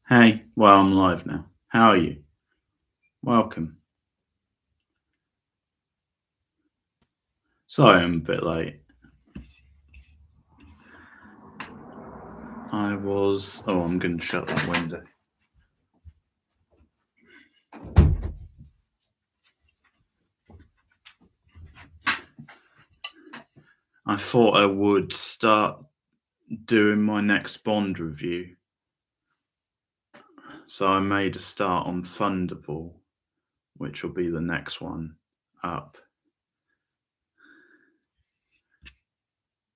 Hey, well, I'm live now. How are you? Welcome. Sorry, I'm a bit late. I'm going to shut that window. I thought I would start doing my next Bond review. So I made a start on Thunderball, which will be the next one up.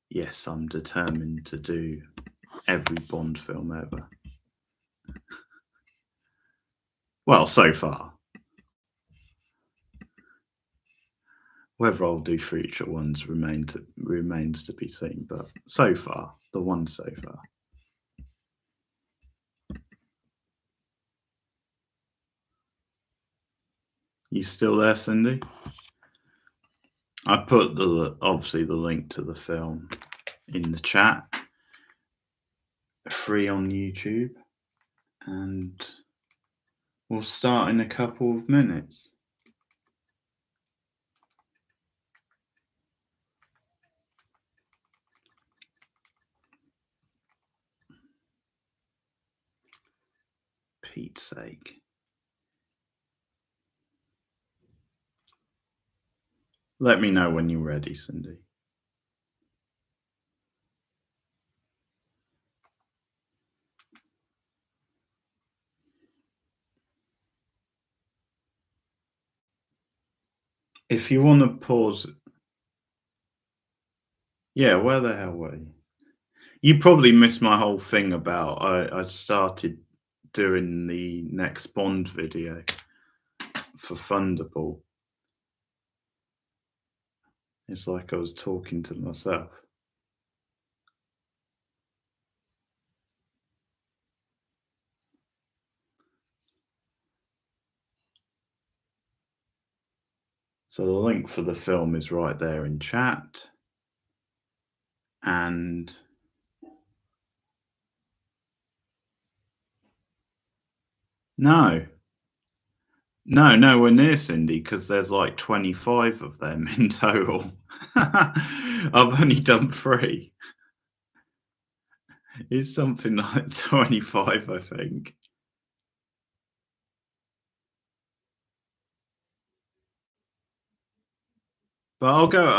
Yes, I'm determined to do every Bond film ever. Well, so far. Whether I'll do future ones remains to be seen, but so far, the one so far. You still there, Cindy? I put obviously the link to the film in the chat, free on YouTube, and we'll start in a couple of minutes. Pete's sake. Let me know when you're ready, Cindy. If you want to pause, yeah, where the hell were you? You probably missed my whole thing about I started doing the next Bond video for Thunderball. It's like I was talking to myself. So the link for the film is right there in chat. And no, nowhere near Cindy, because there's like 25 of them in total. I've only done 3. It's something like 25, I think. But I'll go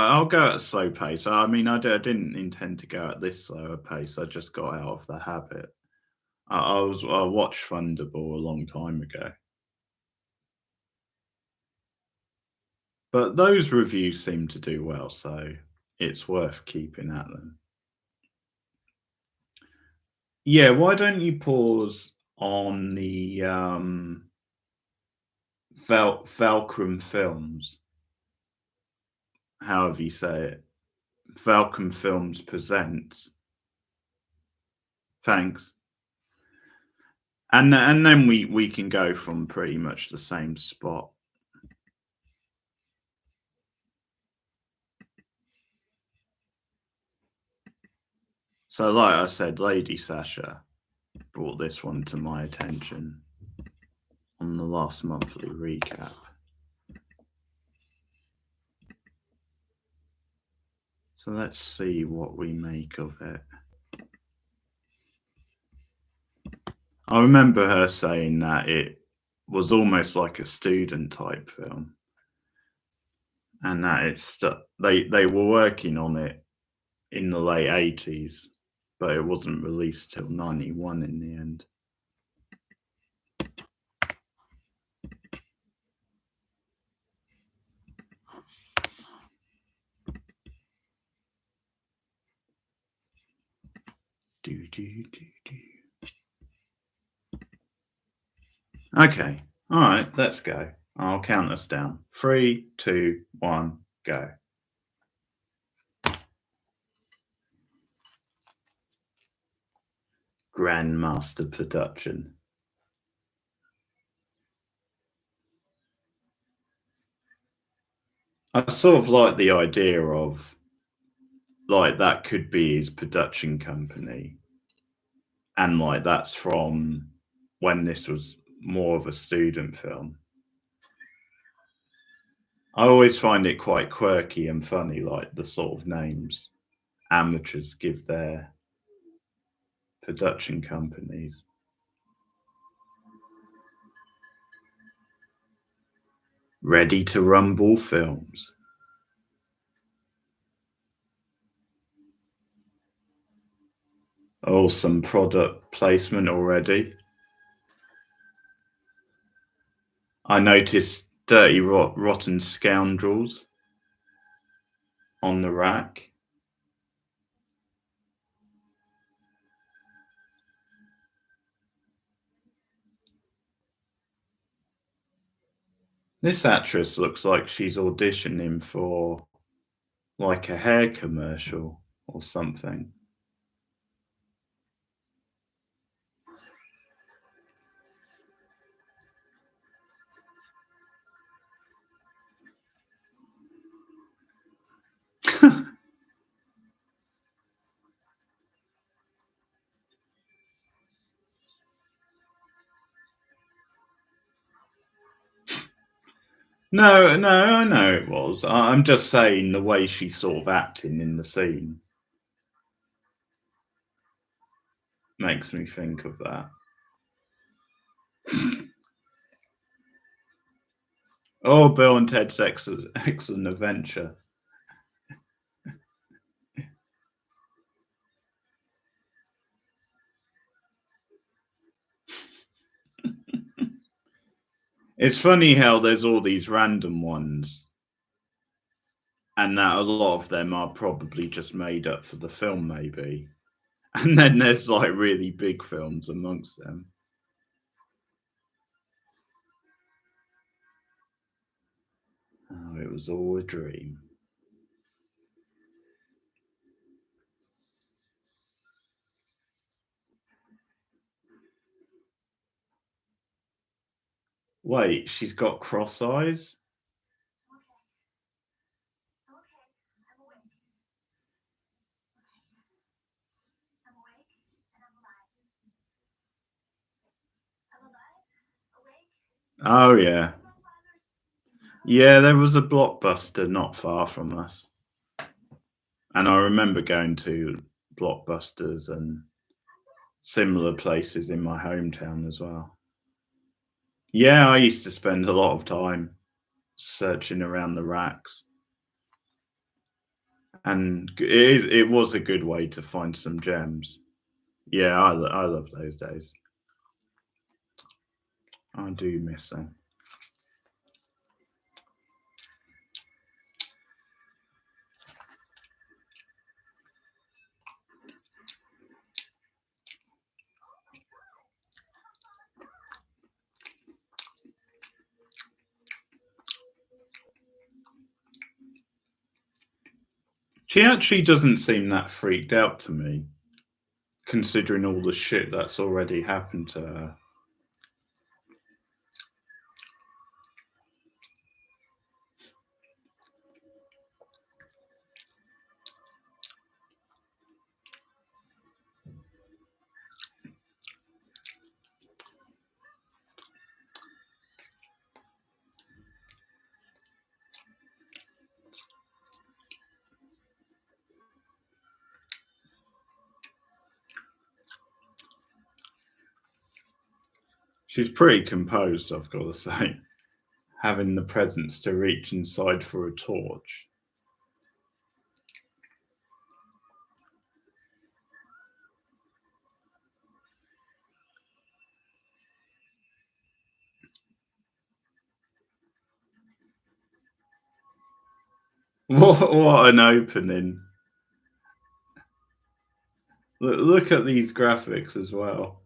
at a slow pace. I mean, I didn't intend to go at this slower pace. I just got out of the habit. I watched Thunderball a long time ago. But those reviews seem to do well, so it's worth keeping at them. Yeah, why don't you pause on the Velcrum Films, however you say it. Velcrum Films presents. Thanks. And then we can go from pretty much the same spot. So, like I said, Lady Sasha brought this one to my attention on the last monthly recap. So let's see what we make of it. I remember her saying that it was almost like a student type film, and that they were working on it in the late 80s, but it wasn't released till 91 in the end. Okay, all right, let's go. I'll count us down. 3, 2, 1, go. Grandmaster production. I sort of like the idea of like that could be his production company, and like that's from when this was more of a student film. I always find it quite quirky and funny, like the sort of names amateurs give their production companies. Ready to Rumble Films. Oh, some product placement already. I noticed Dirty Rotten Scoundrels on the rack. This actress looks like she's auditioning for like a hair commercial or something. No, I know it was. I'm just saying the way she's sort of acting in the scene makes me think of that. Oh, Bill and Ted's Excellent Adventure. It's funny how there's all these random ones, and that a lot of them are probably just made up for the film, maybe. And then there's like really big films amongst them. Oh, it was all a dream. Wait, she's got cross eyes? Oh, yeah. Yeah, there was a Blockbuster not far from us. And I remember going to Blockbusters and similar places in my hometown as well. Yeah, I used to spend a lot of time searching around the racks, and it was a good way to find some gems. Yeah, I love those days. I do miss them. She actually doesn't seem that freaked out to me, considering all the shit that's already happened to her. She's pretty composed, I've got to say, having the presence to reach inside for a torch. What an opening! Look at these graphics as well.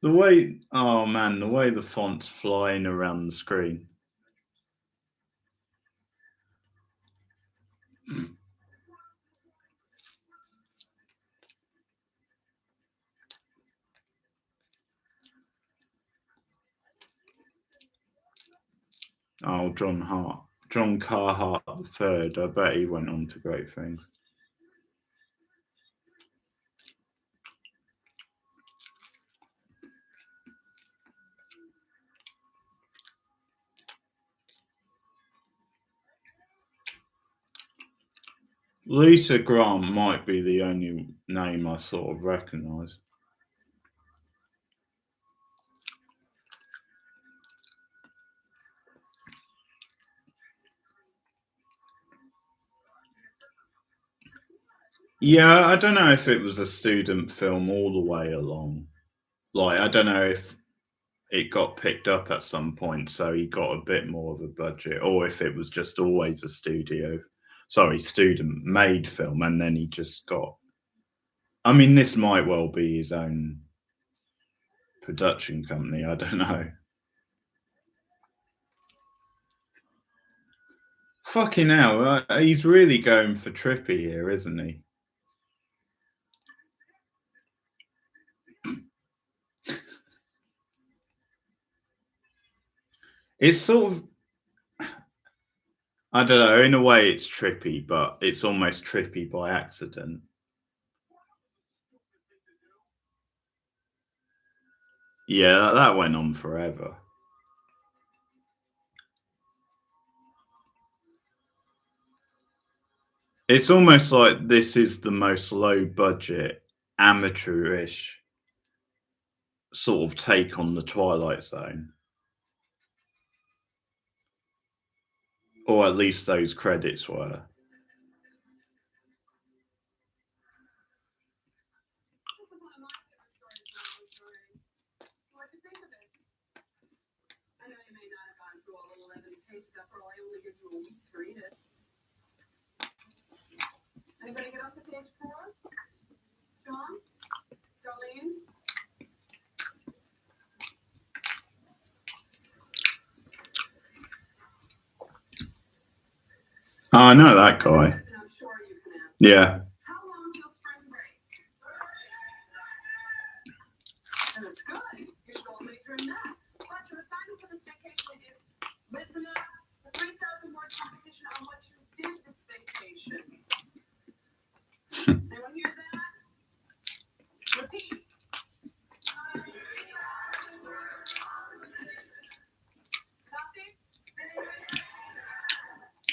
The way, oh man, the way the font's flying around the screen. Oh, John Carhart the third. I bet he went on to great things. Lisa Grant might be the only name I sort of recognise. Yeah, I don't know if it was a student film all the way along. Like, I don't know if it got picked up at some point, so he got a bit more of a budget, or if it was just always a student made film, and then he just got. I mean, this might well be his own production company. I don't know. Fucking hell, he's really going for trippy here, isn't he? It's sort of, I don't know, in a way it's trippy, but it's almost trippy by accident. Yeah, that went on forever. It's almost like this is the most low budget, amateurish sort of take on the Twilight Zone. Or at least those credits were. Anybody get off the page 4? John? Darlene? Oh, I know that guy. Yeah. How long till spring break? That's good. You're going later than that. But your assignment for this vacation is listen up. The 3,000 word competition on what you did this vacation. Anyone hear that? Repeat.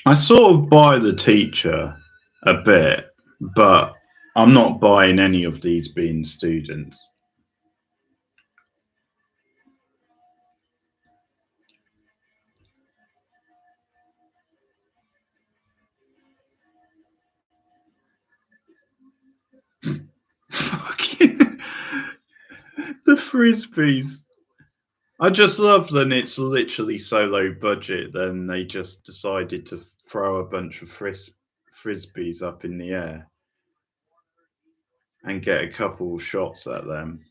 I sort of buy the teacher a bit, but I'm not buying any of these being students. Fucking the frisbees. I just love that it's literally so low budget. Then they just decided to throw a bunch of frisbees up in the air and get a couple shots at them.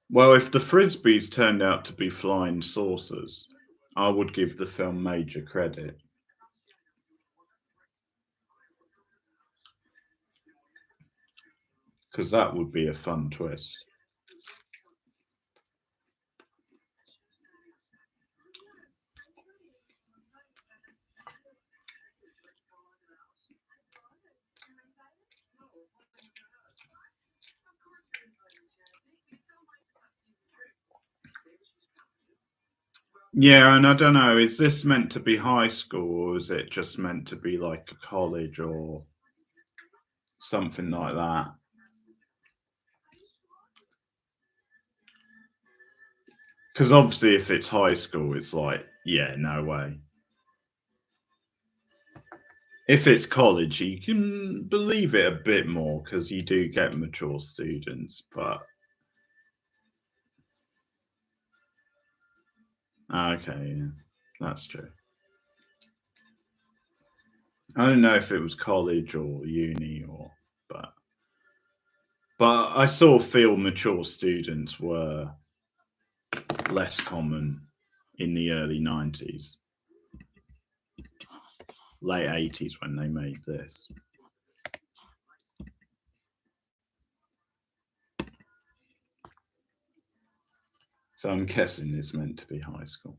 Well, if the frisbees turned out to be flying saucers, I would give the film major credit. Because that would be a fun twist. Yeah, and I don't know, is this meant to be high school or is it just meant to be like a college or something like that? Because obviously, if it's high school, it's like, yeah, no way. If it's college, you can believe it a bit more because you do get mature students, but okay, yeah, that's true. I don't know if it was college or uni or, but I sort of feel mature students were less common in the early 90s, late 80s when they made this. So I'm guessing it's meant to be high school.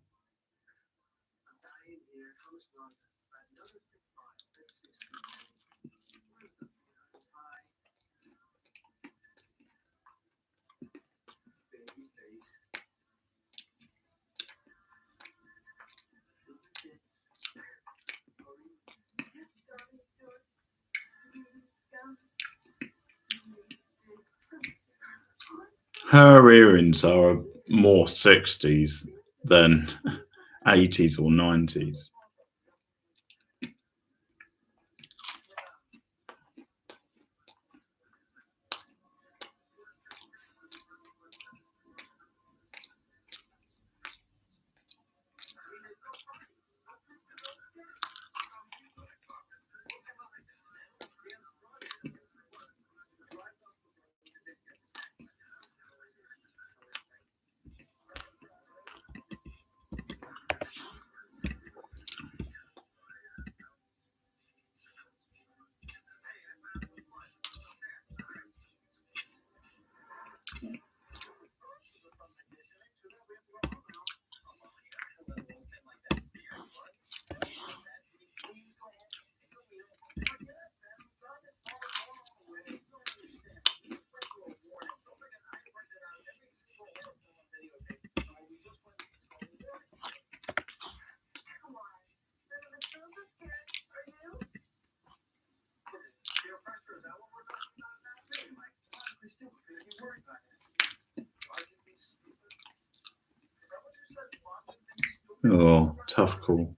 Her earrings are more 60s than 80s or 90s. Oh, tough call.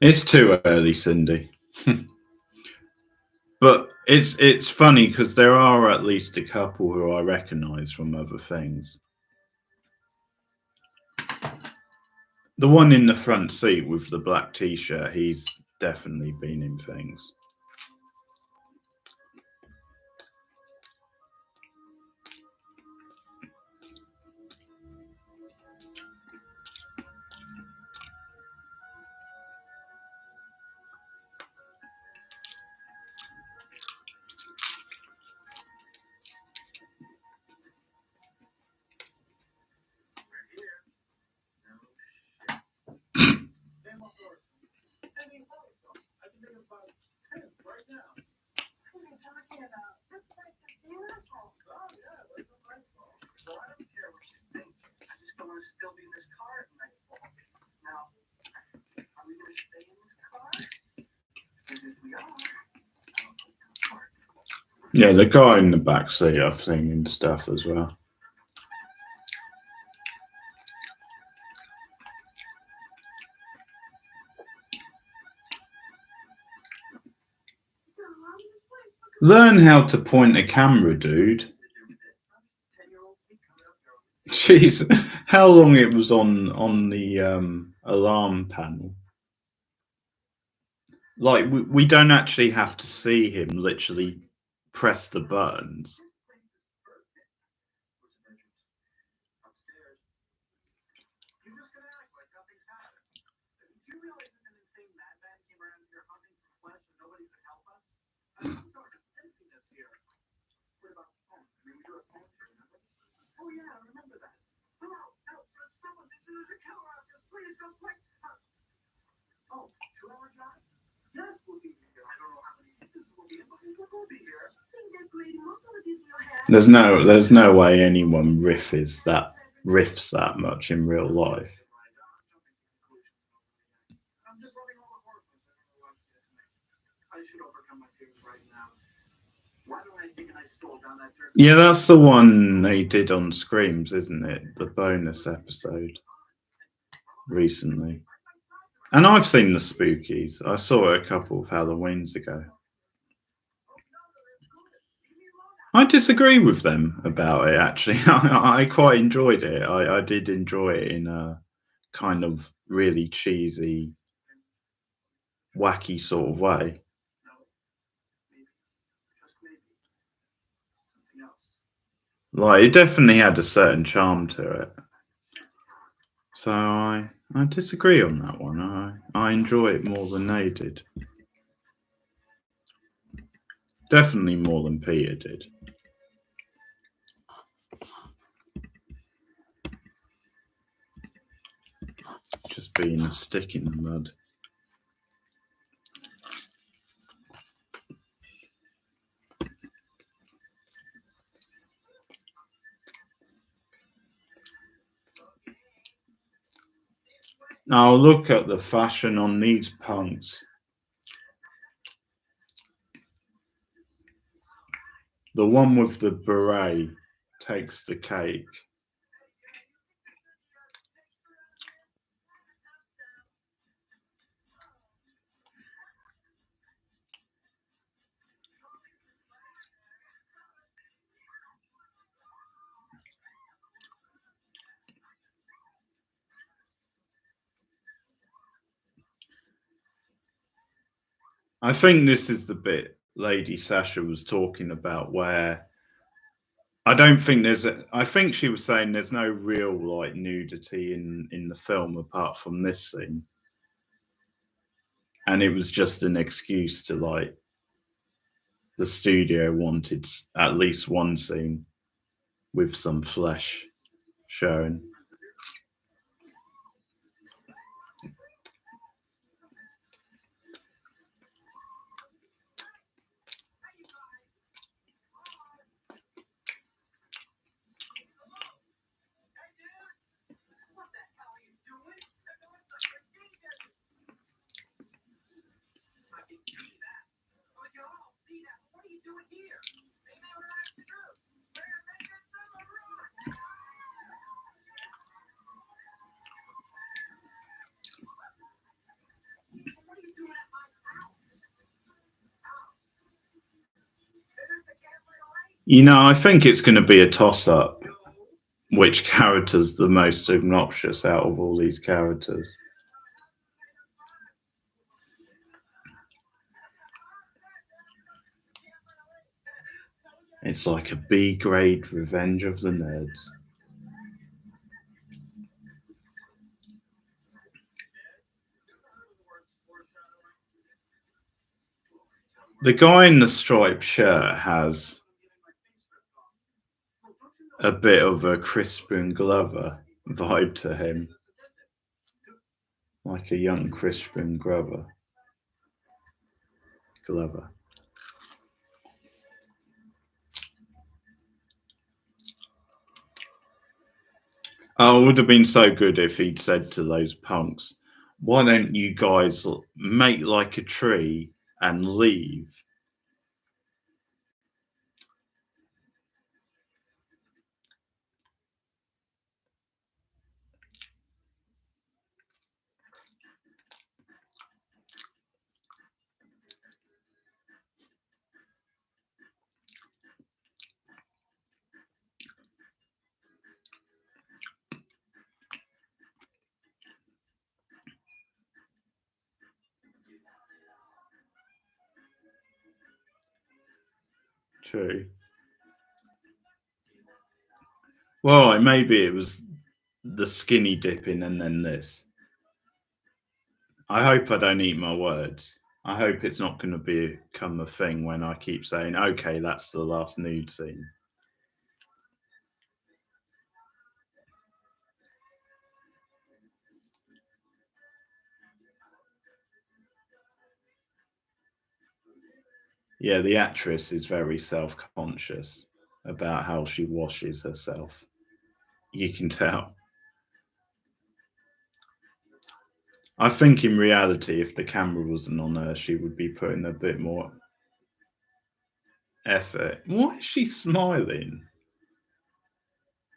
It's too early, Cindy. But it's funny because there are at least a couple who I recognise from other things. The one in the front seat with the black t-shirt, he's definitely been in things. Yeah, the guy in the back seat, I've seen and stuff as well. Learn how to point a camera, dude. Jeez, how long it was on the alarm panel. Like we don't actually have to see him literally press the buttons. There's no way anyone riffs that much in real life. Yeah, that's the one they did on Screams, isn't it? The bonus episode recently. And I've seen the Spookies. I saw it a couple of Halloweens ago. I disagree with them about it, actually. I quite enjoyed it. I did enjoy it in a kind of really cheesy, wacky sort of way. Like, it definitely had a certain charm to it. So I disagree on that one. I enjoy it more than they did. Definitely more than Peter did. Just being a stick in the mud. Now look at the fashion on these punks. The one with the beret takes the cake. I think this is the bit Lady Sasha was talking about where I don't think there's a. I think she was saying there's no real like nudity in the film apart from this scene, and it was just an excuse to like the studio wanted at least one scene with some flesh showing. You know, I think it's going to be a toss up which character's the most obnoxious out of all these characters. It's like a B grade Revenge of the Nerds. The guy in the striped shirt has a bit of a Crispin Glover vibe to him, like a young Crispin Glover. Oh, it would have been so good if he'd said to those punks, "Why don't you guys make like a tree and leave?" True. Well, maybe it was the skinny dipping and then this. I hope I don't eat my words. I hope it's not going to become a thing when I keep saying, "Okay, that's the last nude scene." Yeah, the actress is very self-conscious about how she washes herself. You can tell. I think in reality, if the camera wasn't on her, she would be putting a bit more effort. Why is she smiling?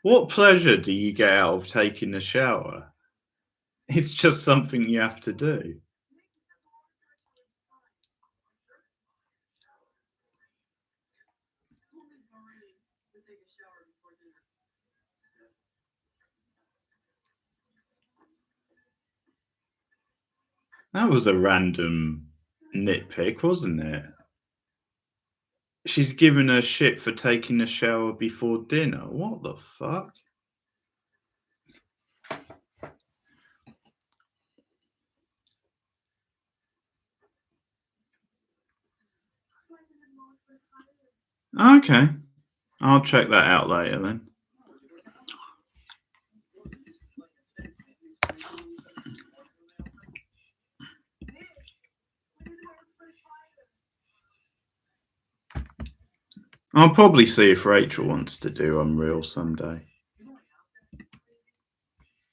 What pleasure do you get out of taking a shower? It's just something you have to do. That was a random nitpick, wasn't it? She's giving her shit for taking a shower before dinner. What the fuck? Okay. I'll check that out later then. I'll probably see if Rachel wants to do Unreal someday.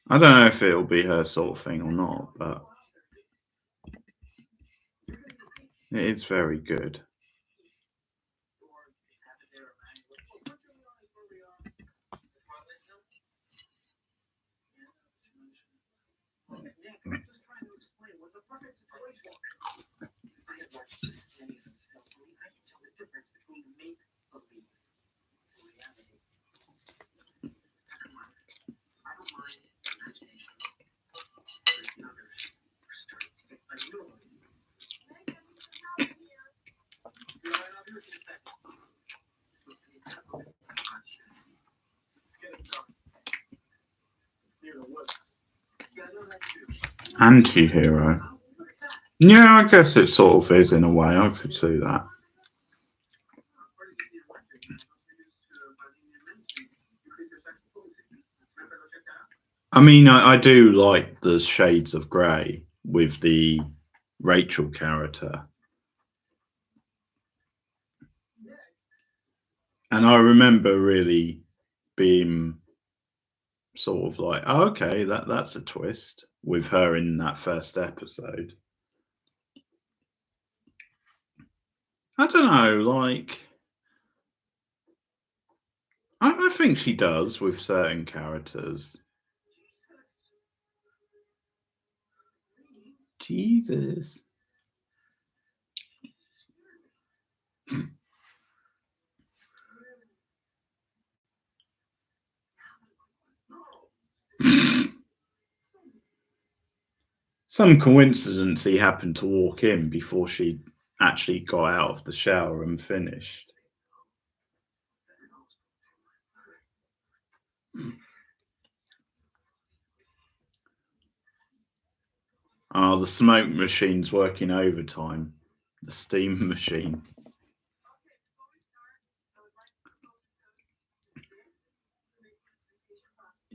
I don't know if it'll be her sort of thing or not, but it is very good. Anti-hero. Yeah, I guess it sort of is in a way. I could see that. I mean, I do like the shades of grey with the Rachel character. And I remember really being sort of like, oh, okay, that's a twist with her in that first episode. I don't know, like I think she does with certain characters. Jesus. Some coincidence he happened to walk in before she actually got out of the shower and finished. Oh, the smoke machine's working overtime. The steam machine.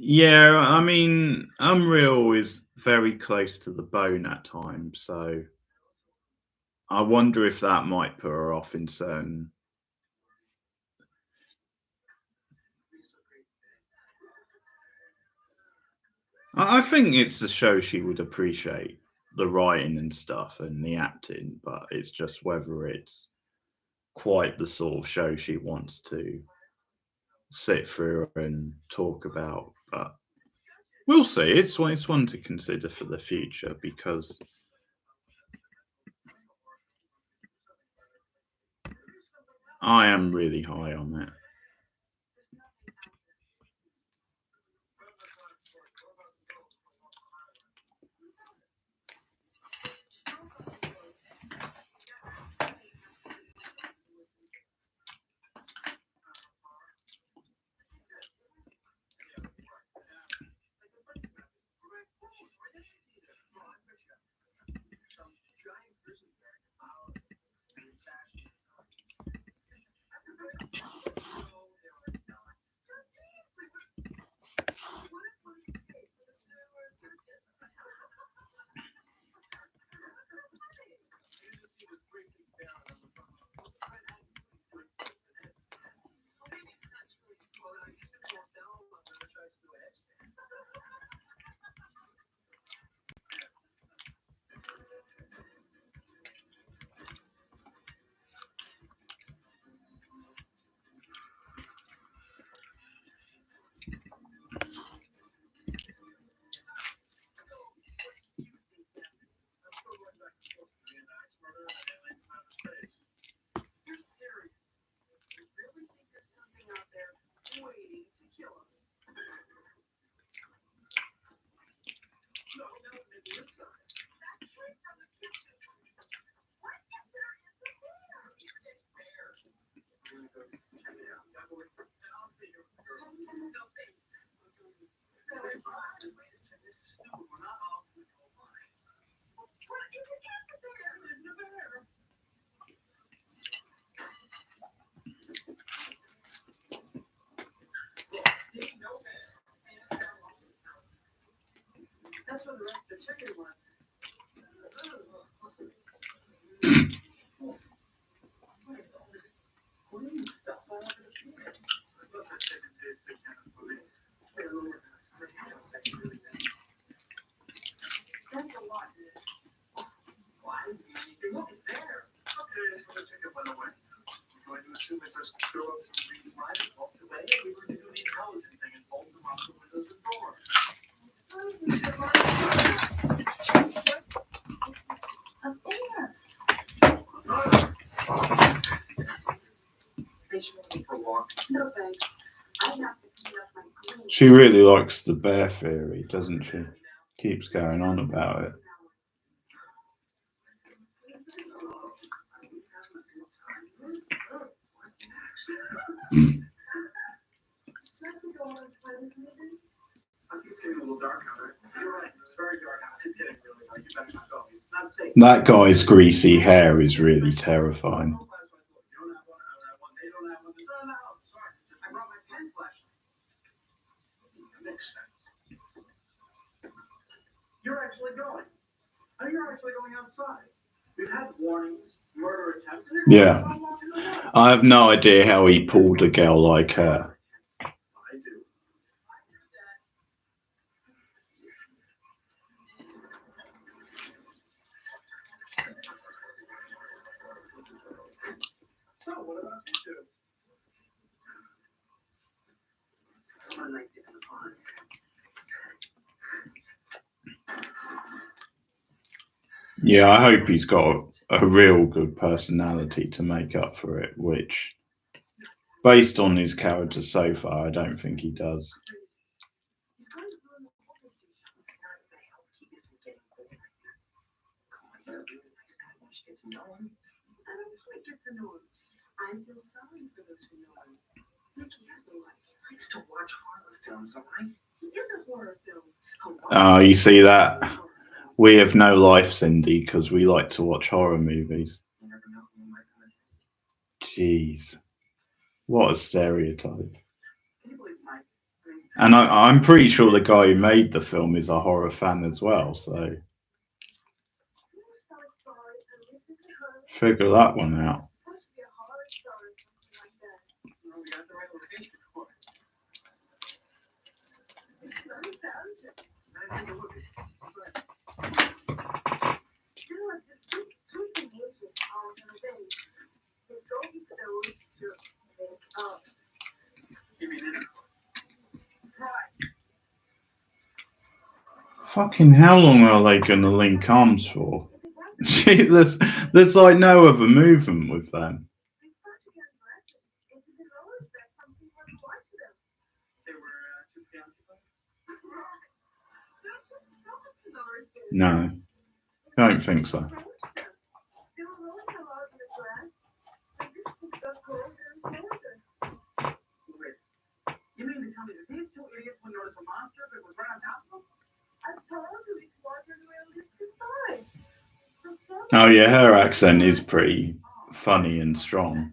Yeah, I mean, Unreal is very close to the bone at times, so I wonder if that might put her off in certain. I think it's the show she would appreciate, the writing and stuff and the acting, but it's just whether it's quite the sort of show she wants to sit through and talk about. But we'll see. It's one to consider for the future because I am really high on it. She really likes the bear theory, doesn't she? Keeps going on about it. That guy's greasy hair is really terrifying. You're actually going. Oh, you're actually going outside. We've had warnings, murder attempts. Yeah. I have no idea how he pulled a girl like her. I do. So, what about you two? I like it in the pond. Yeah, I hope he's got a real good personality to make up for it, which, based on his character so far, I don't think he does. I feel sorry for those who know him. Mickey has no life. He likes to watch horror films, all right? He is a horror film. Oh, you see that? We have no life, Cindy, because we like to watch horror movies. Jeez. What a stereotype. And I'm pretty sure the guy who made the film is a horror fan as well, so figure that one out. Fucking how long are they gonna link arms for? There's like no other movement with them. No, I don't think so. You mean to tell me that these two idiots would notice a monster if it was right on top of them? I told you he's walking around his side. Oh yeah, her accent is pretty funny and strong.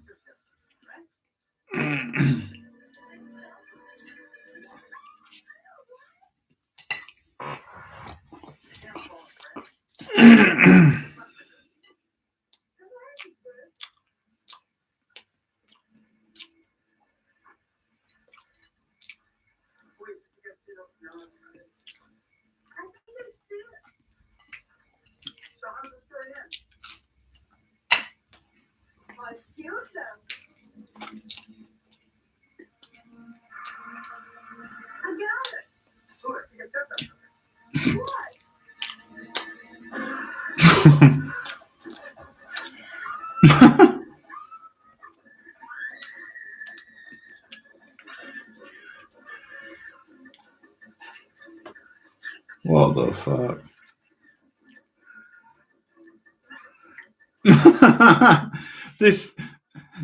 What the fuck?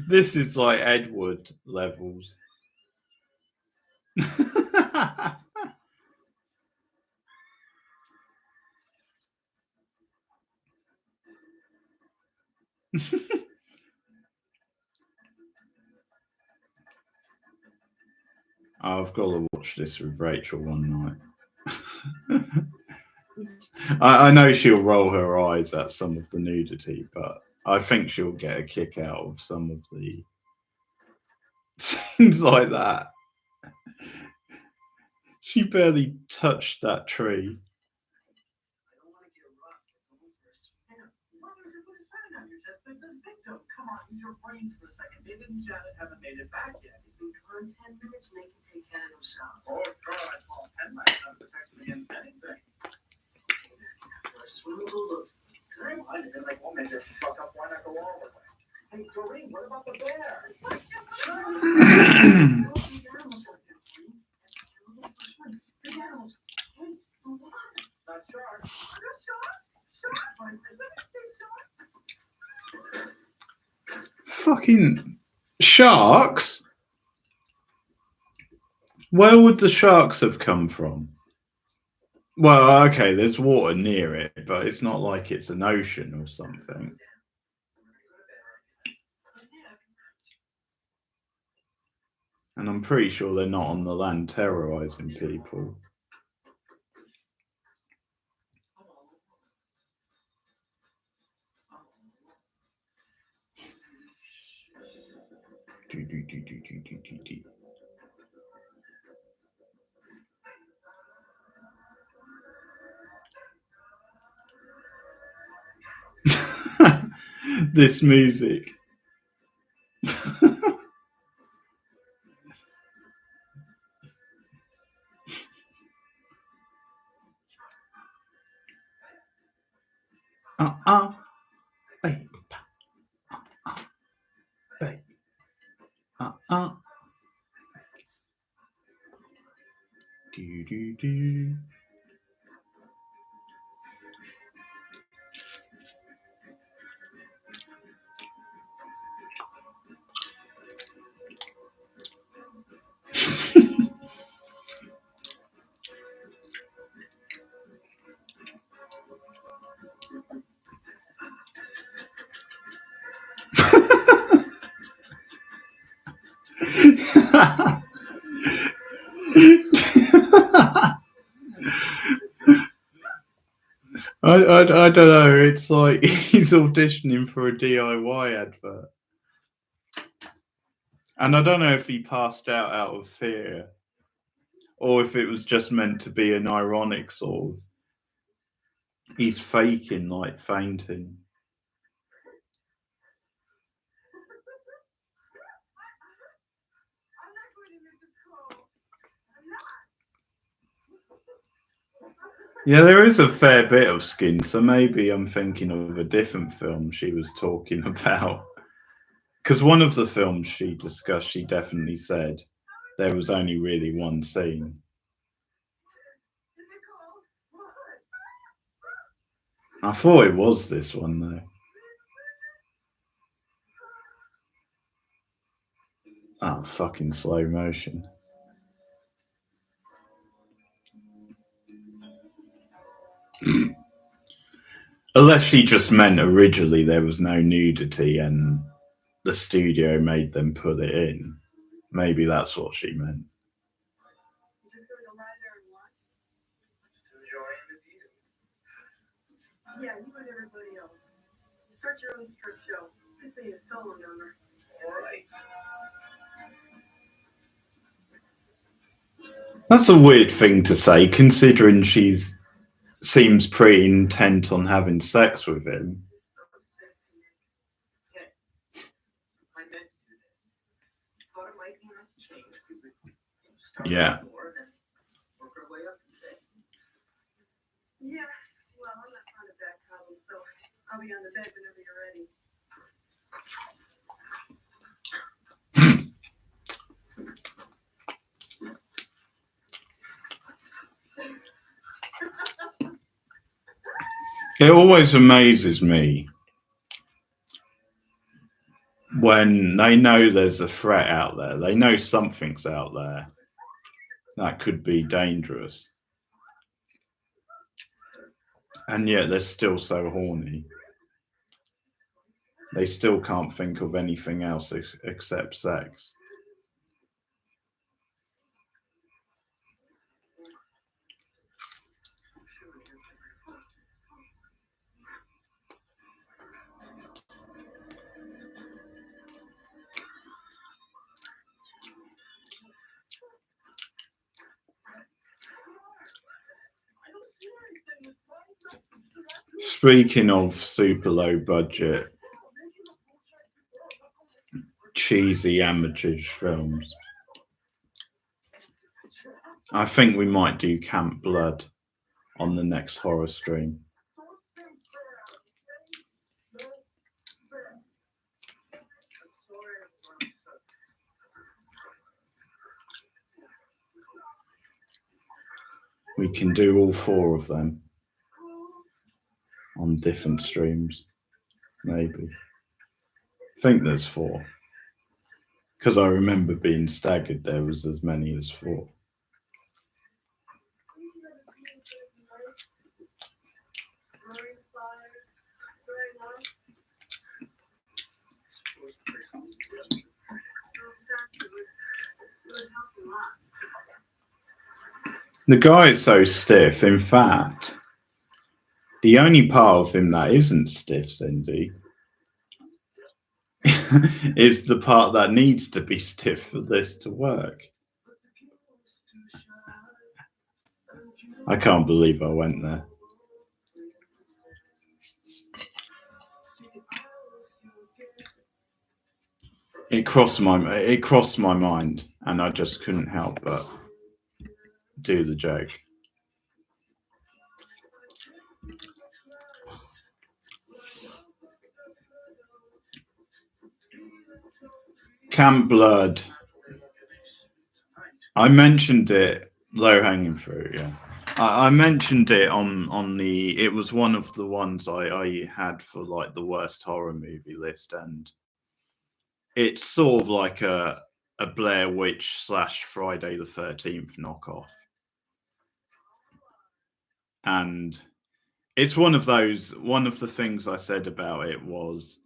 This is like Edward levels. I've got to watch this with Rachel one night. I know she'll roll her eyes at some of the nudity, but I think she'll get a kick out of some of the things like that. She barely touched that tree. Come on, use your brains for a second. David and Janet haven't made it back yet. It's been gone 10 minutes and they can take care of themselves. Oh, God, I call Penlight not protecting against anything. For a swimming pool of good. I'd have been like, well, maybe if you fuck up, why not go all the way? Hey, Doreen, what about the bear? Not sharks. Fucking sharks? Where would the sharks have come from? Well, okay, there's water near it, but it's not like it's an ocean or something. And I'm pretty sure they're not on the land terrorizing people. This music. Babe. Babe. Do do do. I don't know. It's like he's auditioning for a DIY advert. And I don't know if he passed out of fear or if it was just meant to be an ironic sort of. He's faking, like fainting. Yeah, there is a fair bit of skin, so maybe I'm thinking of a different film she was talking about. Because one of the films she discussed, she definitely said there was only really one scene. I thought it was this one, though. Ah, fucking slow motion. Unless she just meant originally there was no nudity and the studio made them put it in. Maybe that's what she meant. Yeah, you and everybody else. Start your own strip show. This ain't a solo number. All right. That's a weird thing to say, considering she's seems pretty intent on having sex with him. Yeah. Yeah, well, I'm not fond of back problems, so I'll be on the bed whenever you're ready. It always amazes me when they know there's a threat out there. They know something's out there that could be dangerous. And yet they're still so horny. They still can't think of anything else except sex. Speaking of super low budget, cheesy amateurish films, I think we might do Camp Blood on the next horror stream. We can do all four of them on different streams, maybe. I think there's four. Because I remember being staggered there was as many as four. The guy is so stiff. In fact, the only part of him that isn't stiff, Cindy, is the part that needs to be stiff for this to work. I can't believe I went there. It crossed my mind, and I just couldn't help but do the joke. Camp Blood. I mentioned it, low hanging fruit. Yeah, I mentioned it on the. It was one of the ones I had for like the worst horror movie list, and it's sort of like a Blair Witch / Friday the 13th knockoff, and it's one of those. One of the things I said about it was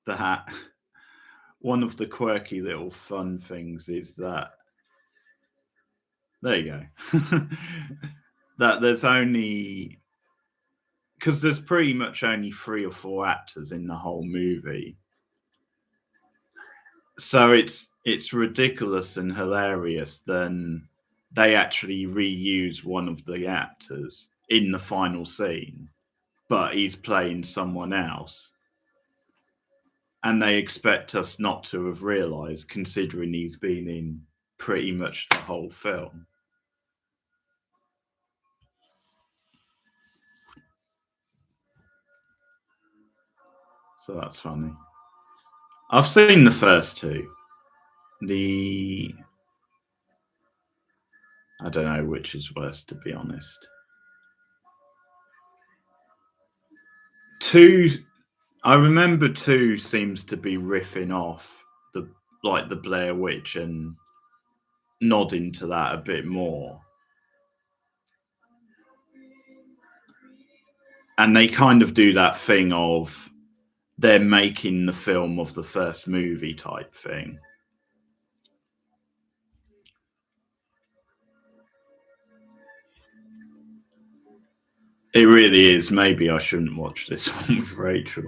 that one of the quirky little fun things is that there you go. That there's only, because there's pretty much only 3 or 4 actors in the whole movie, so it's ridiculous and hilarious. Then they actually reuse one of the actors in the final scene, but he's playing someone else, and they expect us not to have realized, considering he's been in pretty much the whole film. So that's funny. I've seen the first 2. I don't know which is worse, to be honest. 2, I remember 2 seems to be riffing off the Blair Witch and nodding to that a bit more. And they kind of do that thing of they're making the film of the first movie type thing. It really is. Maybe I shouldn't watch this one with Rachel.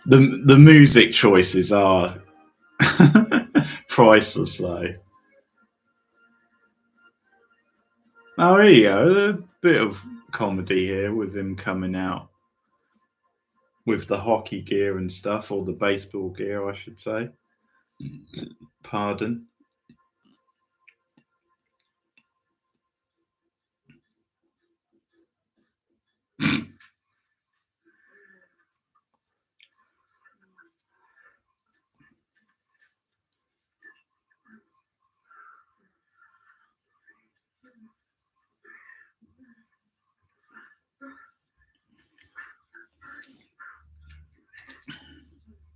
The music choices are priceless, though. Oh, here you go. A bit of comedy here with him coming out with the hockey gear and stuff, or the baseball gear, I should say. Pardon.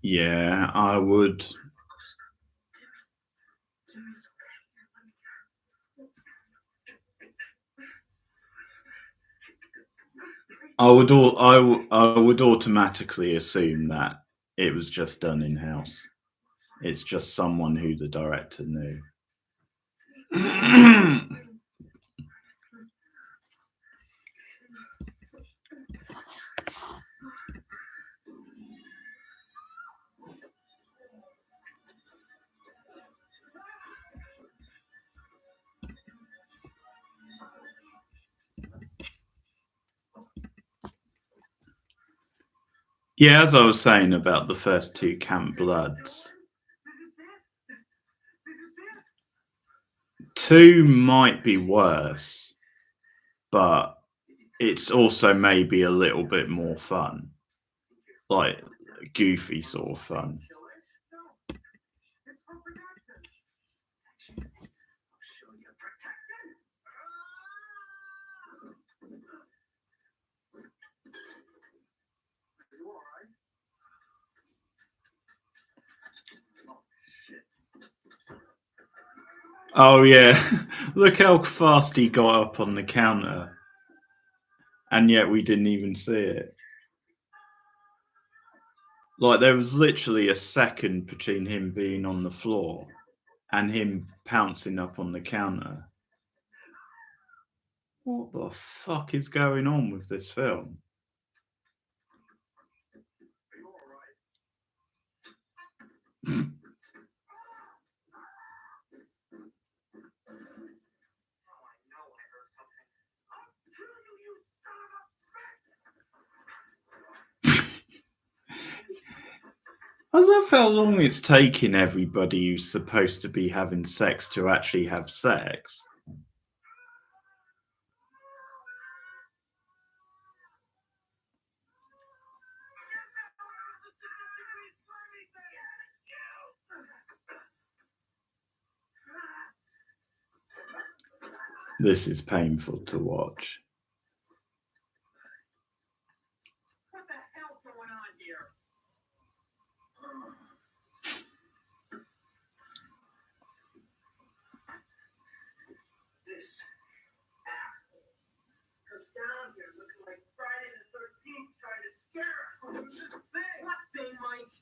Yeah, I would. I would automatically assume that it was just done in house. It's just someone who the director knew. Yeah, as I was saying about the first 2 Camp Bloods, 2 might be worse, but it's also maybe a little bit more fun, like goofy sort of fun. Oh yeah, look how fast he got up on the counter, and yet we didn't even see it. Like there was literally a second between him being on the floor and him pouncing up on the counter. What the fuck is going on with this film? I love how long it's taking everybody who's supposed to be having sex to actually have sex. This is painful to watch. What the hell's going on here? This asshole comes down here looking like Friday the 13th trying to scare us. This thing. What thing, Mike?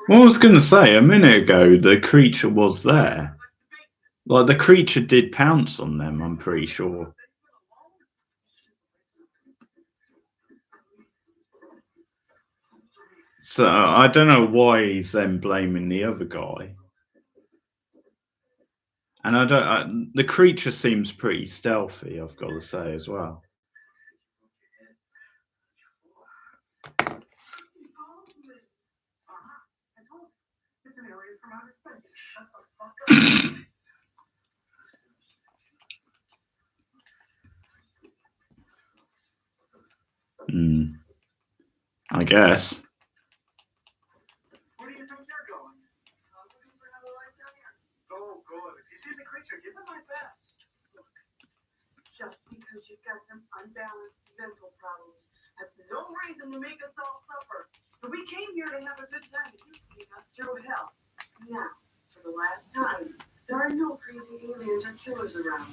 Well, I was going to say, a minute ago, the creature was there. Like, the creature did pounce on them, I'm pretty sure. So, I don't know why he's then blaming the other guy. And the creature seems pretty stealthy, I've got to say, as well. It's an alien from outer space. Shut the fuck up. I guess. Where do you think you're going? I'm looking for another light down here. Oh, good. If you see the creature, give it my best. Look, just because you've got some unbalanced mental problems, that's no reason to make us all suffer. But we came here to have a good time. You take us through hell. Now, for the last time, there are no crazy aliens or killers around.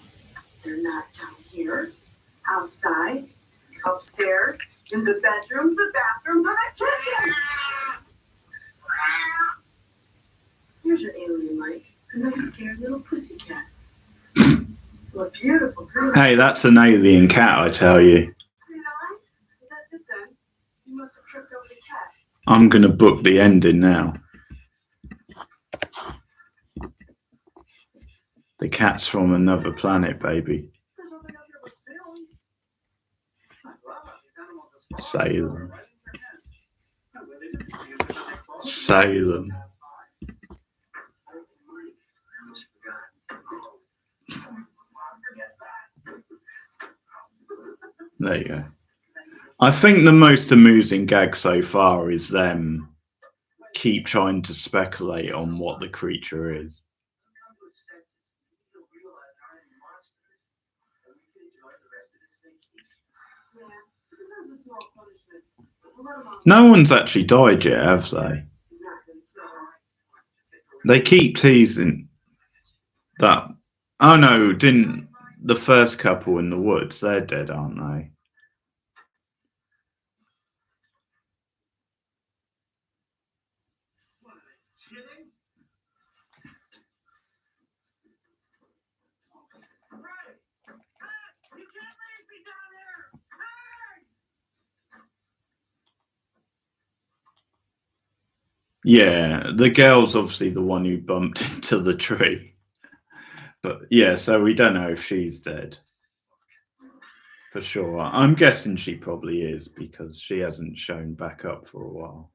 They're not down here, outside, upstairs, in the bedrooms, the bathrooms, or the kitchen. Here's your alien, Mike. A nice scared little pussycat. What beautiful girl. Hey, that's an alien cat, I tell you. Pretty nice. That's it then. You must have tripped over the cat. I'm going to book the ending now. The cat's from another planet, baby. There's nothing up here but Salem. I love how these animals are Salem. right in their heads. Salem. There you go. I think the most amusing gag so far is them keep trying to speculate on what the creature is. No one's actually died yet, have they? They keep teasing that. Oh no, didn't the first couple in the woods? They're dead, aren't they? Yeah, the girl's obviously the one who bumped into the tree. But yeah, so we don't know if she's dead. For sure. I'm guessing she probably is because she hasn't shown back up for a while.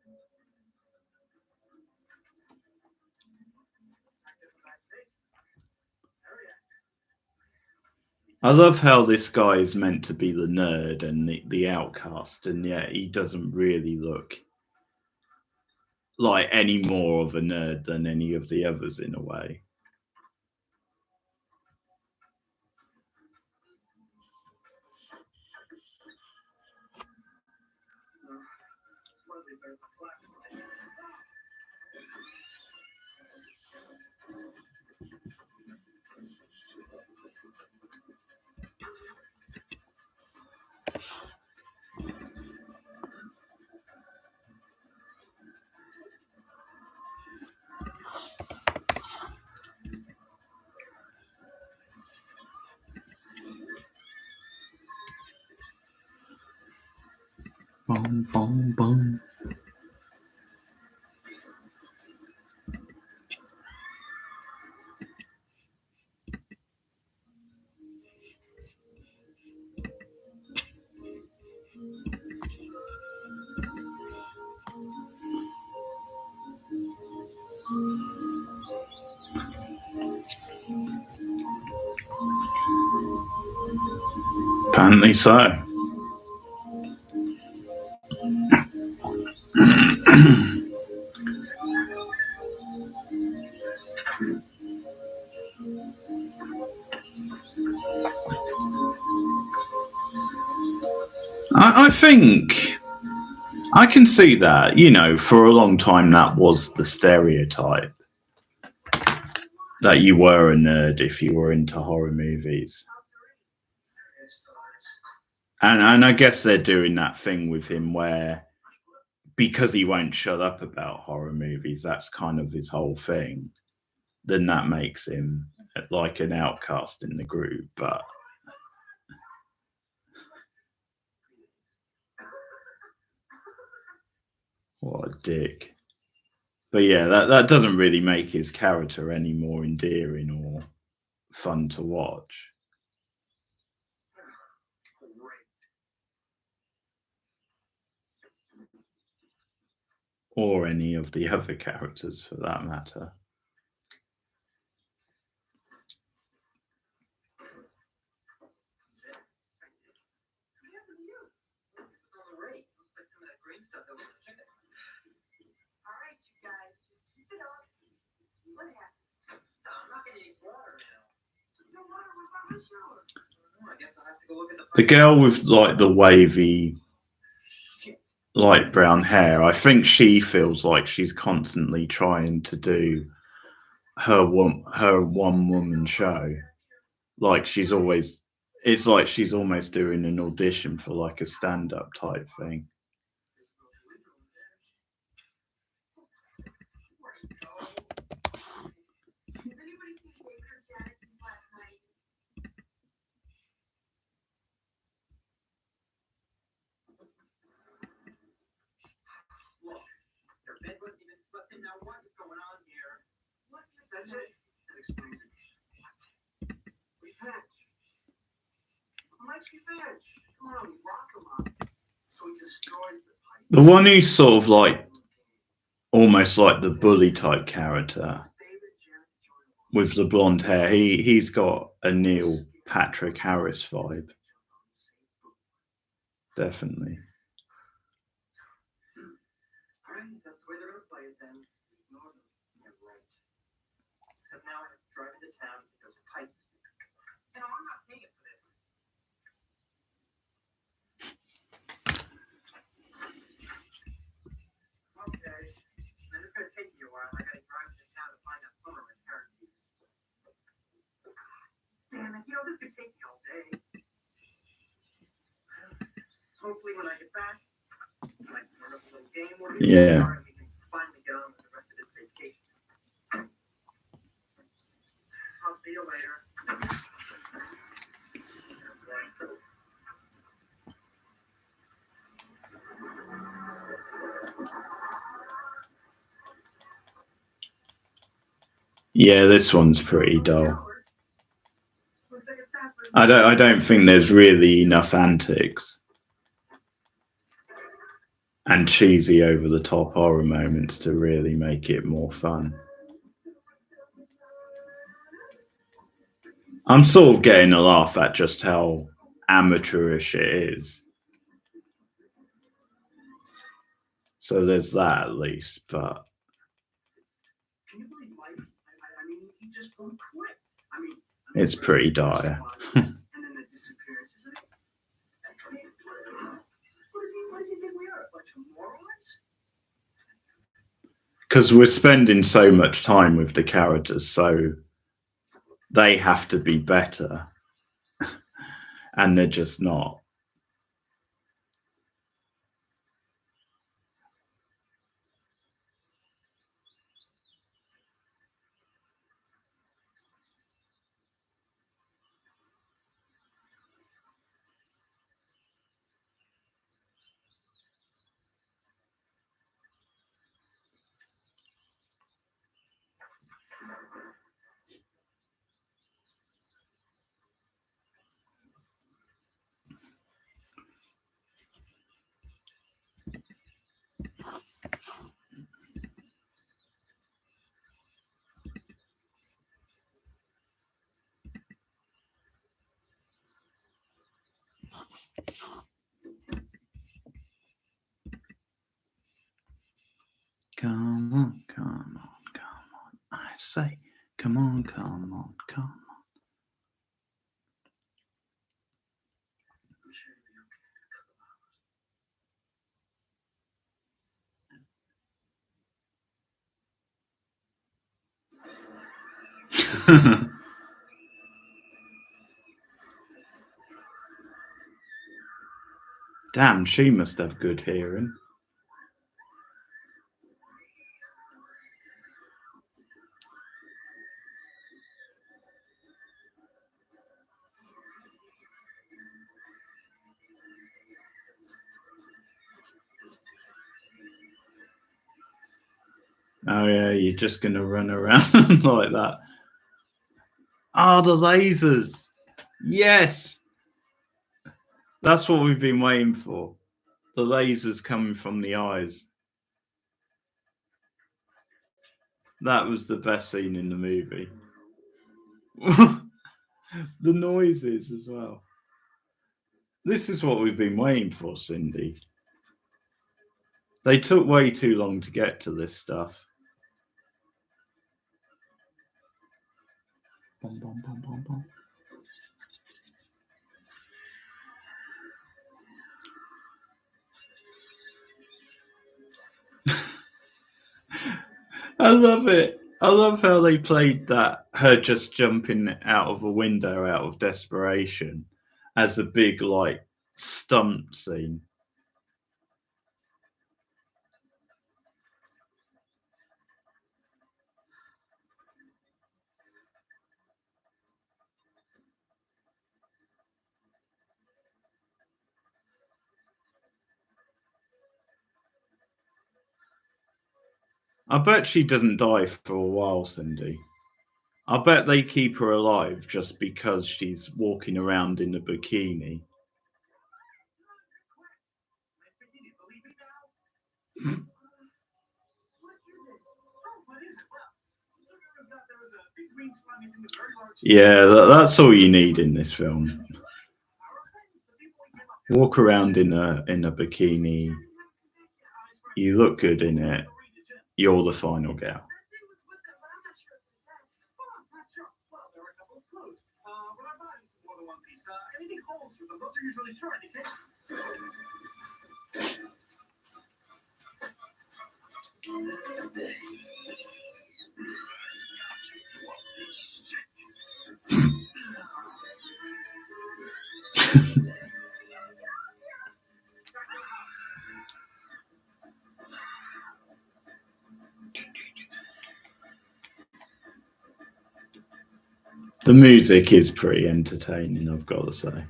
I love how this guy is meant to be the nerd and the outcast, and yet he doesn't really look like any more of a nerd than any of the others in a way. Bong, bong, bong. Apparently so. I think I can see that, you know, for a long time that was the stereotype that you were a nerd if you were into horror movies. And I guess they're doing that thing with him where because he won't shut up about horror movies, that's kind of his whole thing. Then that makes him like an outcast in the group, but what a dick. But yeah, that doesn't really make his character any more endearing or fun to watch. Or any of the other characters for that matter. The girl with like the wavy light brown hair, I think she feels like she's constantly trying to do her one woman show. Like she's always, it's like she's almost doing an audition for like a stand-up type thing. The one who's sort of like almost like the bully type character with the blonde hair, he's got a Neil Patrick Harris vibe. Definitely. Yeah. Yeah, this one's pretty dull. I don't think there's really enough antics and cheesy over the top horror moments to really make it more fun. I'm sort of getting a laugh at just how amateurish it is. So there's that at least, but it's pretty dire. Because we're spending so much time with the characters, so they have to be better, and they're just not. Come on, come on, come on. I say, come on, come on, come on. Damn, she must have good hearing. Oh yeah, you're just gonna run around like that. Ah, the lasers. Yes. That's what we've been waiting for. The lasers coming from the eyes. That was the best scene in the movie. The noises as well. This is what we've been waiting for, Cindy. They took way too long to get to this stuff. Bom, bom, bom, bom, bom. I love it. I love how they played that, her just jumping out of a window out of desperation, as a big, like, stunt scene. I bet she doesn't die for a while, Cindy. I bet they keep her alive just because she's walking around in a bikini. Yeah, that's all you need in this film. Walk around in a bikini. You look good in it. You're the final gal. The music is pretty entertaining, I've got to say.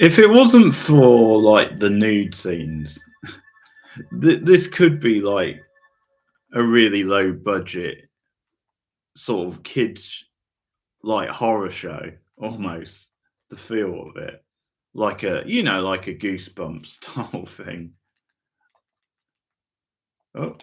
If it wasn't for like the nude scenes, this could be like a really low budget sort of kids like horror show almost. The feel of it, like a like a Goosebumps style thing. Oh.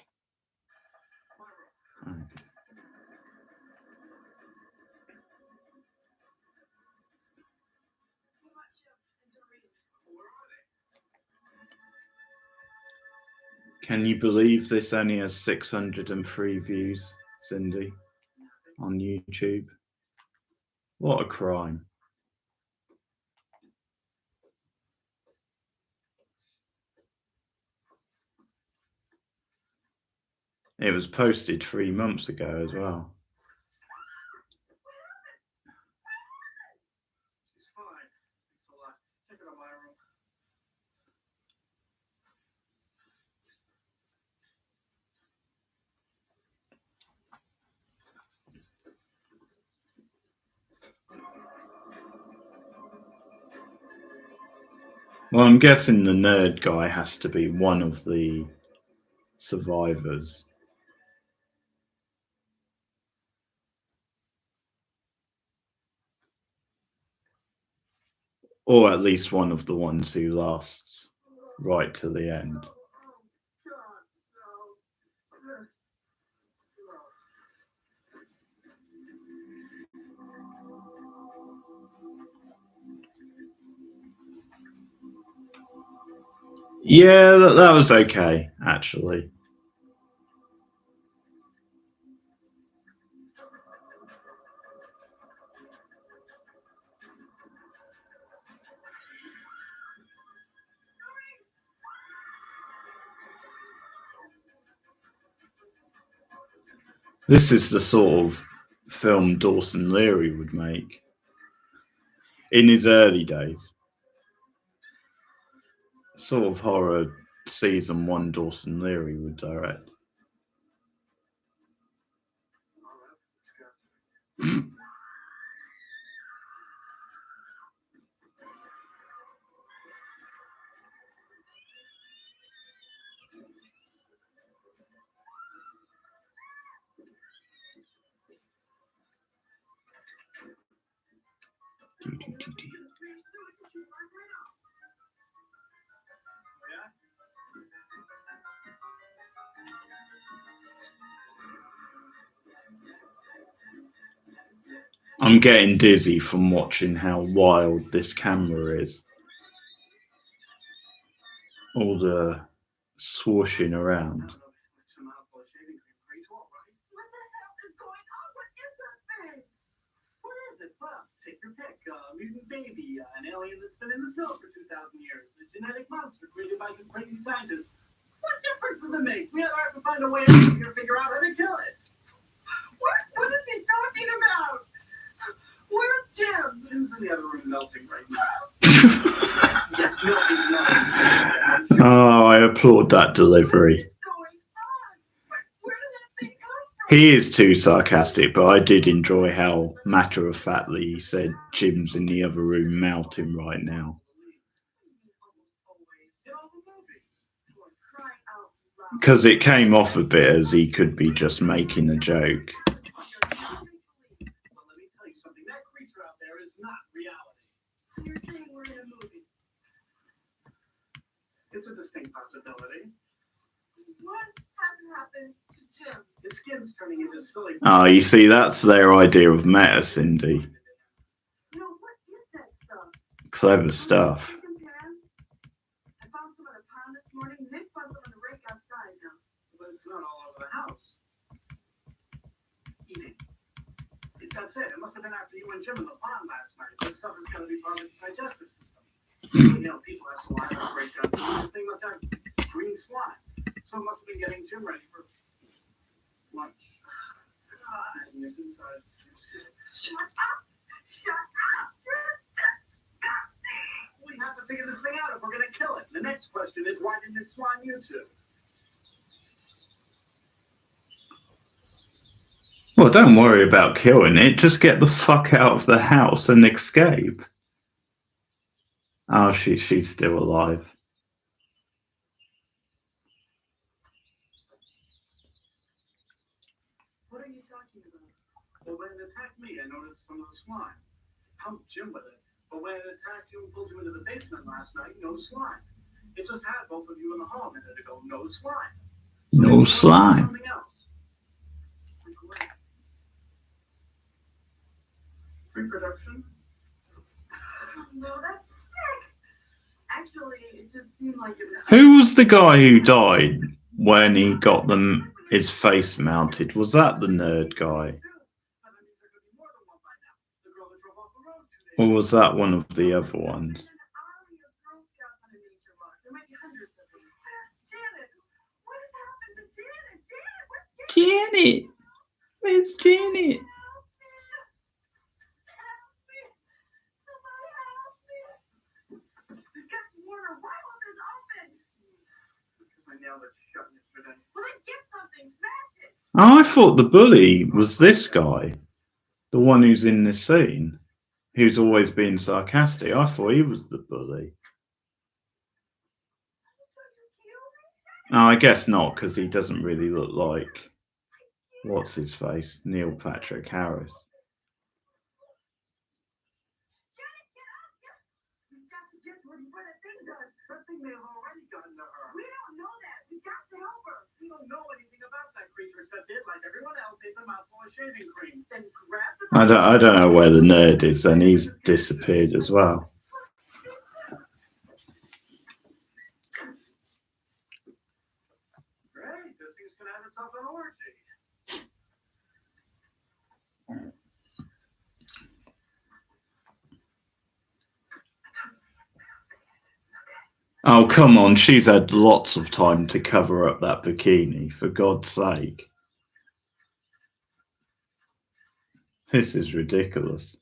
Can you believe this only has 603 views, Cindy, on YouTube? What a crime. It was posted 3 months ago as well. Well, I'm guessing the nerd guy has to be one of the survivors. Or at least one of the ones who lasts right to the end. Yeah, that was okay, actually. This is the sort of film Dawson Leary would make in his early days. Sort of horror season 1 Dawson Leary would direct. I'm getting dizzy from watching how wild this camera is. All the swooshing around. Take your pick. Mutant baby, an alien that's been in the snow for 2,000 years, a genetic monster created by some crazy scientists. What difference does it make? We either have to find a way to figure out how to kill it. What is he talking about? Where's Jim? Jim's in the other room melting right now. Yes, melting. Oh, I applaud that delivery. He is too sarcastic, but I did enjoy how matter-of-factly he said Jim's in the other room melting right now. Because it came off a bit as he could be just making a joke. It's a distinct possibility. What hasn't happened to Jim? His skin's turning into silly. Oh, you see, that's their idea of meta, Cindy. No, what is that stuff? Clever stuff. I found some in a pond this morning. Nick found some in the rake outside now. But it's not all over the house. Eating. That's it. It must have been after you and Jim in the pond last night. That stuff is going to be part of its digestive system. You know, people have saliva breakdown. This thing must have green slime. So it must have been getting Jim ready for lunch. God, he's inside. Shut up! Shut up! We have to figure this thing out if we're going to kill it. The next question is, why didn't it slime you two? Well, don't worry about killing it. Just get the fuck out of the house and escape. Oh, she's still alive. What are you talking about? Well, when it attacked me, I noticed some of the slime. Pumped Jim with it. But when it attacked you and pulled you into the basement last night, no slime. It just had both of you in the hall a minute ago. No slime. So No slime. Something else. Reproduction? No, that's sick. Actually, it just seemed like it was. Who was the guy who died when he got his face mounted? Was that the nerd guy? Or was that one of the other ones? Janet! Where's Janet? Oh, I thought the bully was this guy, the one who's in this scene, who's always being sarcastic. I thought he was the bully. No, I guess not, because he doesn't really look like what's his face, Neil Patrick Harris. We've got to get where that thing does. That thing may have already gotten to her. We don't know that. We've got to help her. We don't know anything about that creature except it, like everyone else, eats a mouthful of shaving cream. Then grab the. I don't know where the nerd is, and he's disappeared as well. Great, this thing's gonna have itself an orgy. Oh, come on. She's had lots of time to cover up that bikini, for God's sake. This is ridiculous.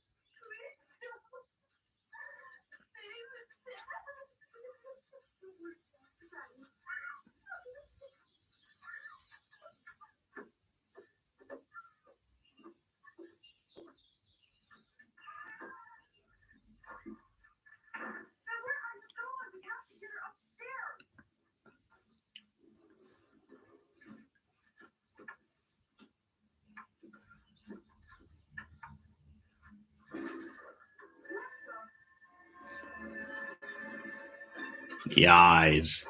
The eyes.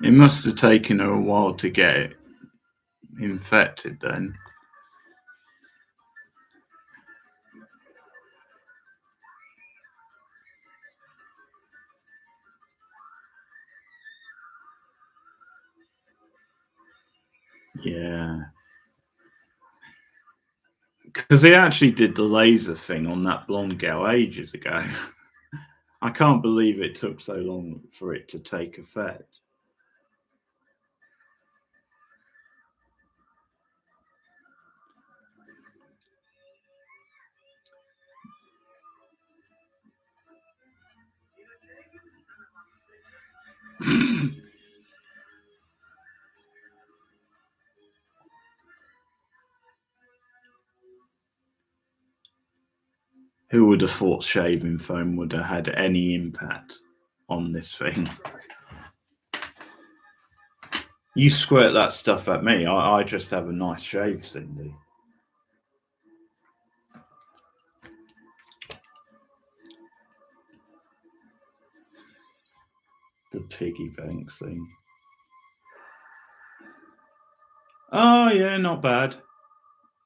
It must have taken her a while to get it infected then. Yeah. Because they actually did the laser thing on that blonde girl ages ago. I can't believe it took so long for it to take effect. Who would have thought shaving foam would have had any impact on this thing? You squirt that stuff at me, I just have a nice shave, Cindy. The piggy bank thing. Oh yeah, not bad.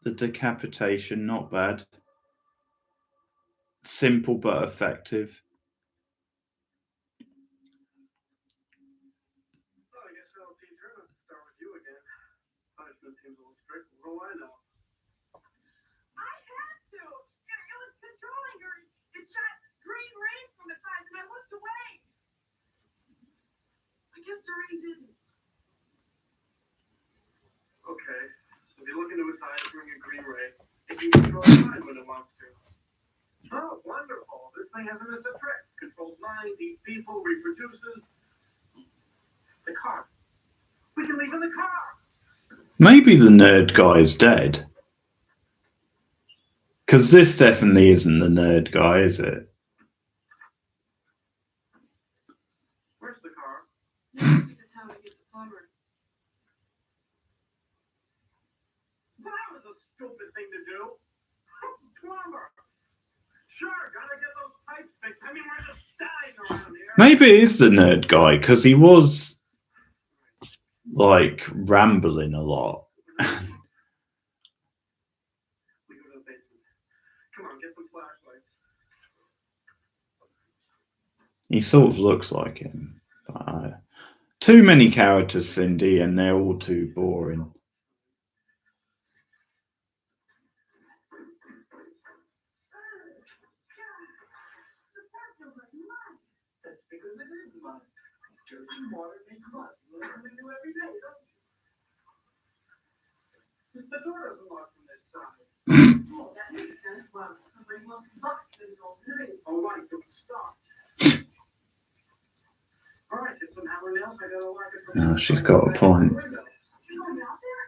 The decapitation, not bad. Simple but effective. Well, I guess I'll teach her not to start with you again. Punishment seems a little strict. What do I know? I had to. It was controlling her. It shot green rays from its eyes, and I looked away. I guess Doreen didn't. Okay, so if you look into its eyes during a green ray, it can control its mind when it wants to. Oh, wonderful. This thing has an innocent trick. Controls minds, eats people, reproduces. The car. We can leave in the car. Maybe the nerd guy's dead. Because this definitely isn't the nerd guy, is it? Where's the car? Next to the town to get the plumber. That was a stupid thing to do. Plumber. Sure, gotta get those pipes fixed. I mean, we're just dying around here. Maybe it is the nerd guy, because he was like rambling a lot. We go to the basement. Come on, get some flashlights. He sort of looks like him. But, too many characters, Cindy, and they're all too boring. Water makes mud. You learn something new every day, don't you? The door doesn't lock from this side. Oh, that makes sense. Well, somebody must have locked this whole series. All right, stop. All right, get some hammer nails. I gotta lock it from Oh, she's got a point. you going out there?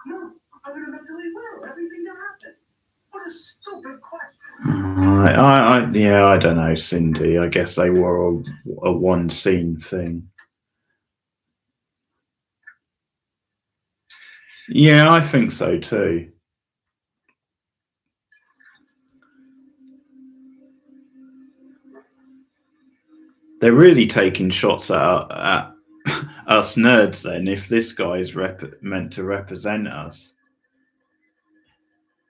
No, I'm gonna mentally will. Everything that happened. What a stupid question. Yeah, I don't know, Cindy. I guess they were a one scene thing. Yeah, I think so too. They're really taking shots at us nerds then, if this guy is meant to represent us.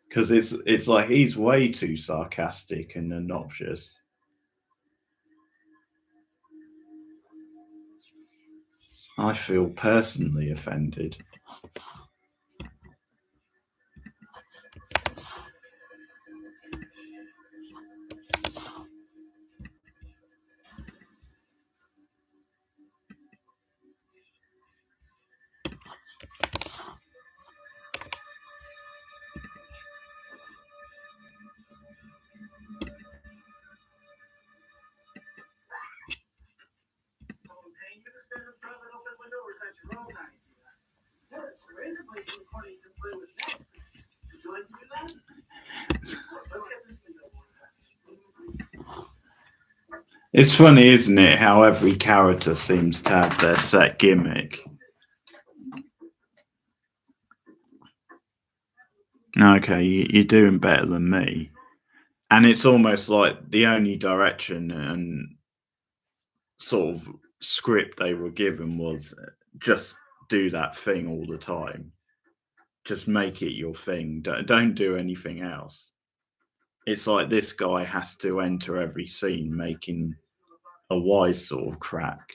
Because it's like he's way too sarcastic and obnoxious. I feel personally offended. It's funny, isn't it, how every character seems to have their set gimmick. Okay, you're doing better than me. And it's almost like the only direction and sort of script they were given was just do that thing all the time. Just make it your thing. Don't do anything else. It's like this guy has to enter every scene making a wise sort of crack.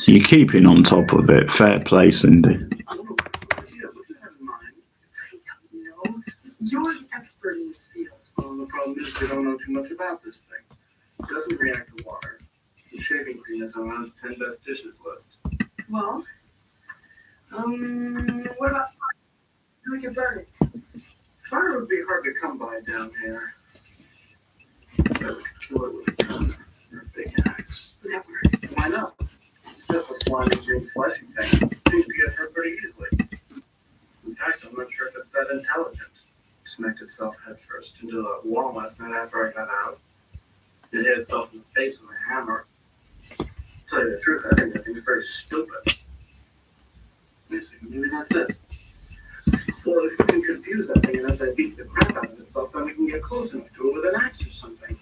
You're keeping on top of it. Fair play, Cindy. You're an expert in this field. Well, the problem is they don't know too much about this thing. It doesn't react to water. The shaving cream is on the 10 best dishes list. Well, what about fire? We can burn it. Fire would be hard to come by down here. But we could kill it with a gun or a big axe. Would that work? Why not? It's just a slimy green fleshy thing. Seems to get hurt pretty easily. In fact, I'm not sure if it's that intelligent. It smacked itself headfirst into the wall last night after I got out. It hit itself in the face with a hammer. To tell you the truth, I think that thing's very stupid. Maybe that's it. So if we can confuse that thing enough that it beats the crap out of itself, then we can get close enough to it with an axe or something.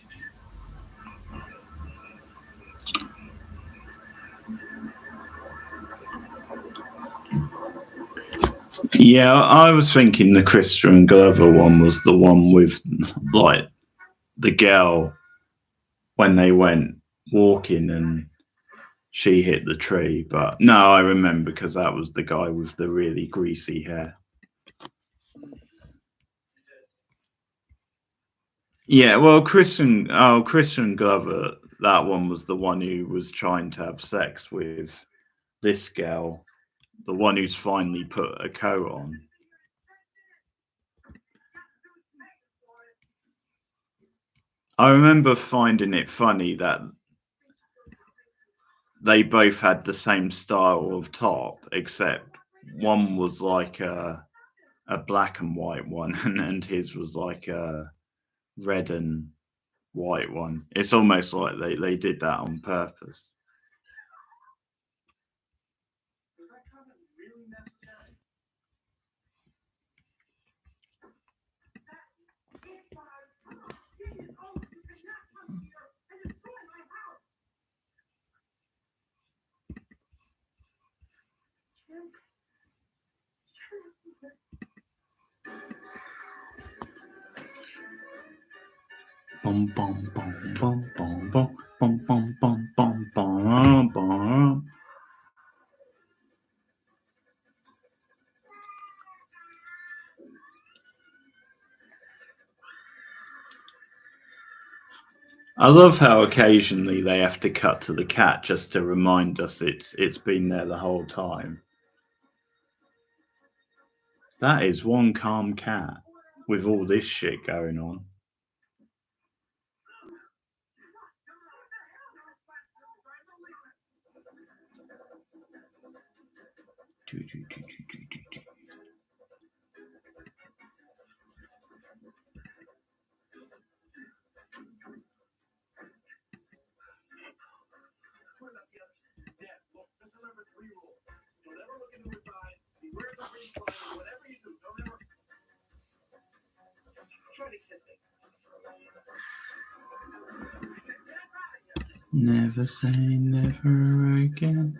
Yeah, I was thinking the Christian Glover one was the one with, like, the girl when they went walking and she hit the tree. But no, I remember because that was the guy with the really greasy hair. Yeah, well, Christian Glover, that one was the one who was trying to have sex with this girl, the one who's finally put a coat on. I remember finding it funny that they both had the same style of top, except one was like a black and white one, and his was like a red and white one. It's almost like they did that on purpose. Bum bum bum bum bum bum bum bum bum bum bum bum. I love how occasionally they have to cut to the cat just to remind us it's been there the whole time. That is one calm cat with all this shit going on. Never say never again.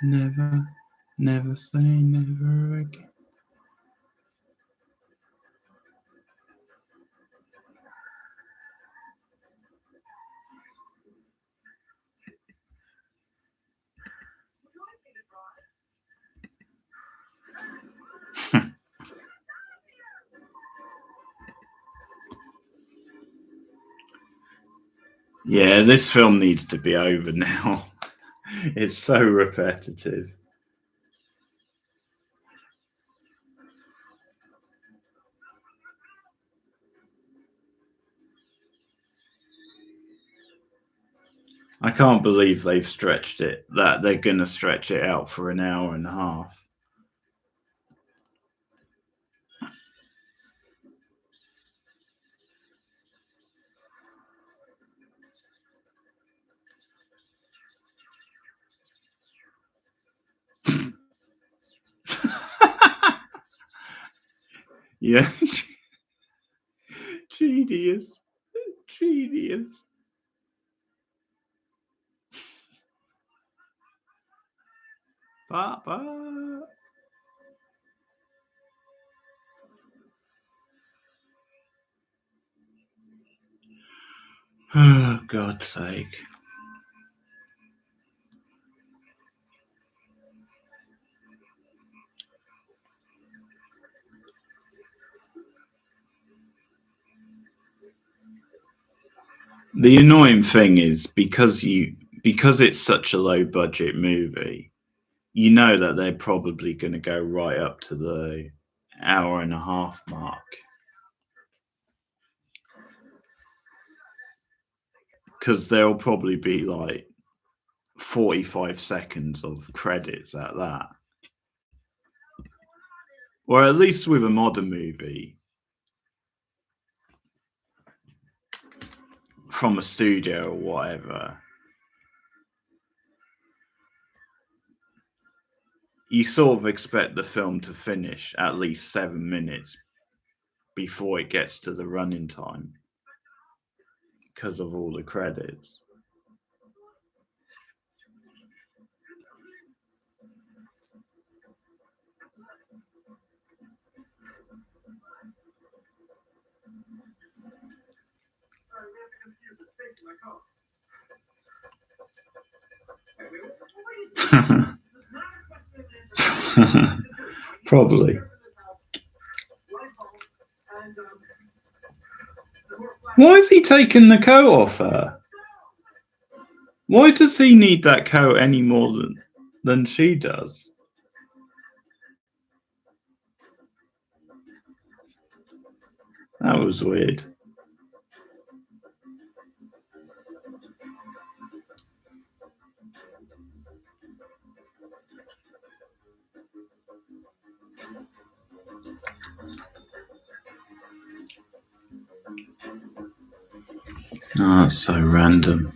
Never, never say never again. Yeah, this film needs to be over now. It's so repetitive. I can't believe they've stretched it, that they're going to stretch it out for an hour and a half. Yeah. Genius. Genius. Papa. Oh, God's sake. The annoying thing is because it's such a low budget movie, you know that they're probably going to go right up to the hour and a half mark. Because there'll probably be like 45 seconds of credits at that. Or at least with a modern movie from a studio or whatever, you sort of expect the film to finish at least 7 minutes before it gets to the running time because of all the credits. Probably. Why is he taking the coat off her? Why does he need that coat any more than she does? That was weird. Oh, that's so random.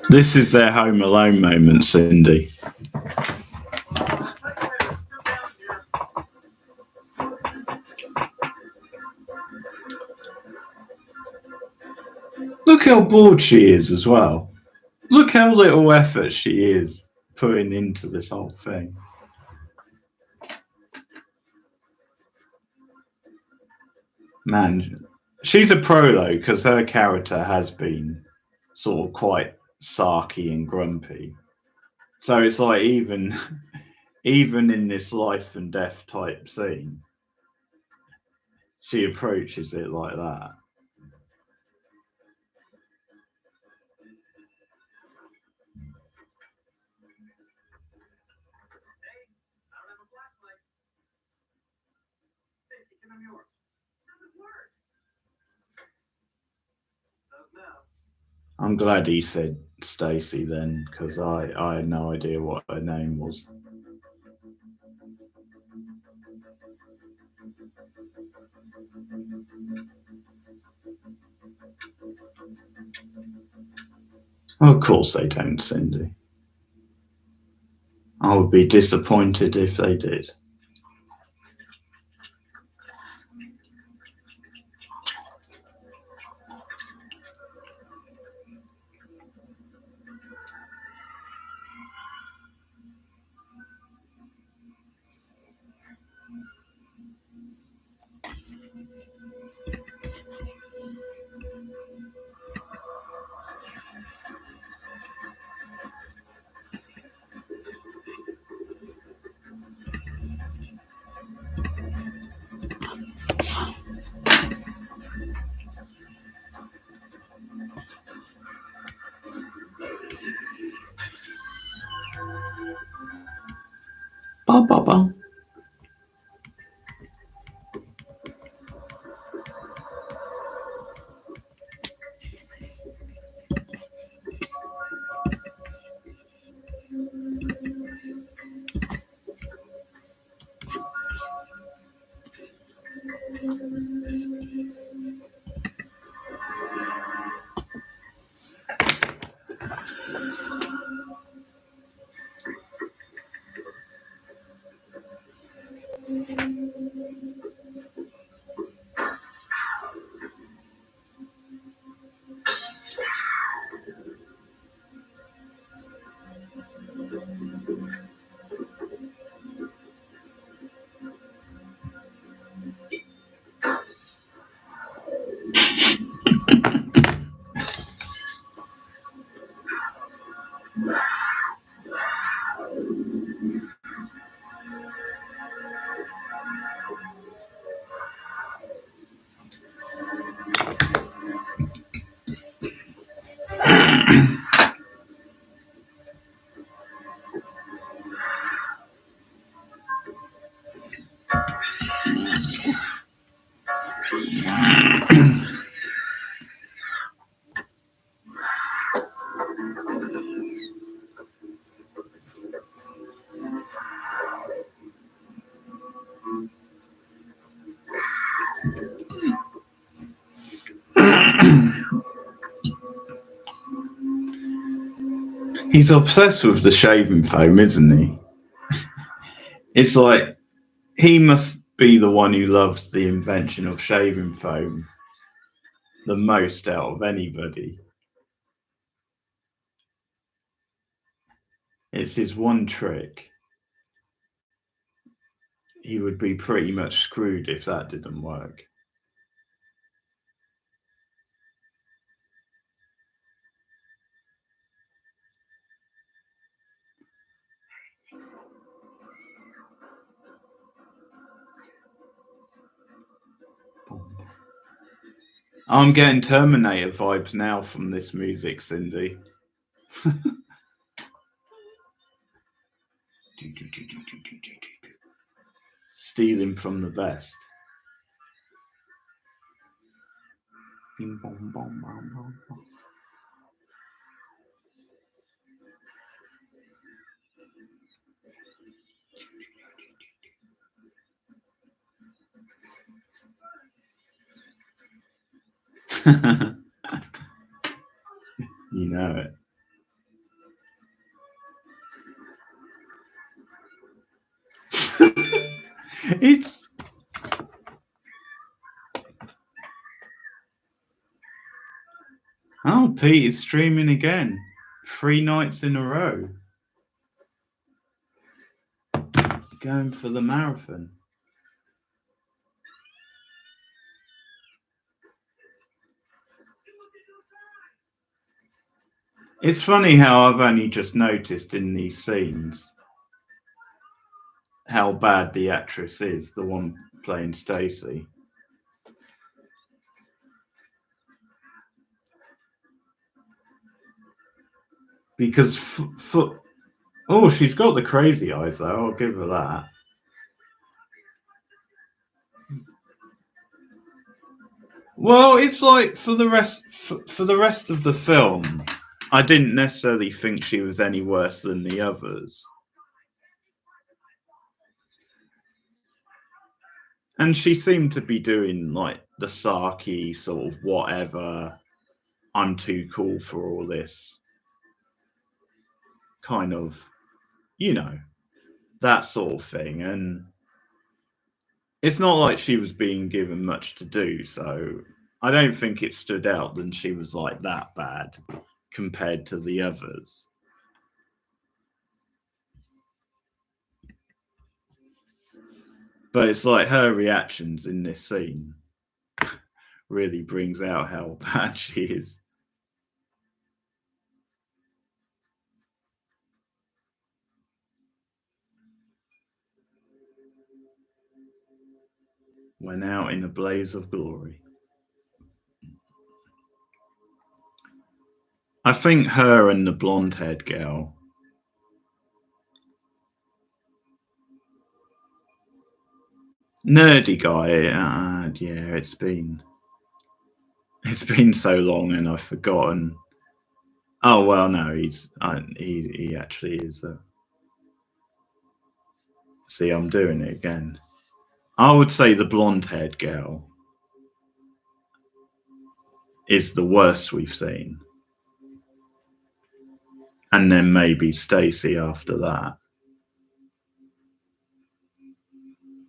This is their Home Alone moment, Cindy. Look how bored she is as well. Look how little effort she is putting into this whole thing. Man, she's a pro though, because her character has been sort of quite sarky and grumpy. So it's like even in this life and death type scene, she approaches it like that. I'm glad he said Stacy then, because I had no idea what her name was. Of course they don't, Cindy. I would be disappointed if they did. Ba ba ba. He's obsessed with the shaving foam, isn't he? It's like he must be the one who loves the invention of shaving foam the most out of anybody. It's his one trick. He would be pretty much screwed if that didn't work. I'm getting Terminator vibes now from this music, Cindy. Stealing from the best. Bing, bong, bong, bong, bong, bong. You know it. It's oh, Pete is streaming again, 3 nights in a row, going for the marathon. It's funny how I've only just noticed in these scenes how bad the actress is, the one playing Stacy. Because oh, she's got the crazy eyes though. I'll give her that. Well, it's like for the rest of the film, I didn't necessarily think she was any worse than the others. And she seemed to be doing like the sarky sort of whatever, I'm too cool for all this kind of, you know, that sort of thing. And it's not like she was being given much to do, so I don't think it stood out that she was like that bad compared to the others. But it's like her reactions in this scene really brings out how bad she is. Went out in a blaze of glory. I think her and the blonde-haired girl, nerdy guy. Yeah, it's been so long, and I've forgotten. Oh well, no, he actually is. See, I'm doing it again. I would say the blonde-haired girl is the worst we've seen, and then maybe Stacy after that.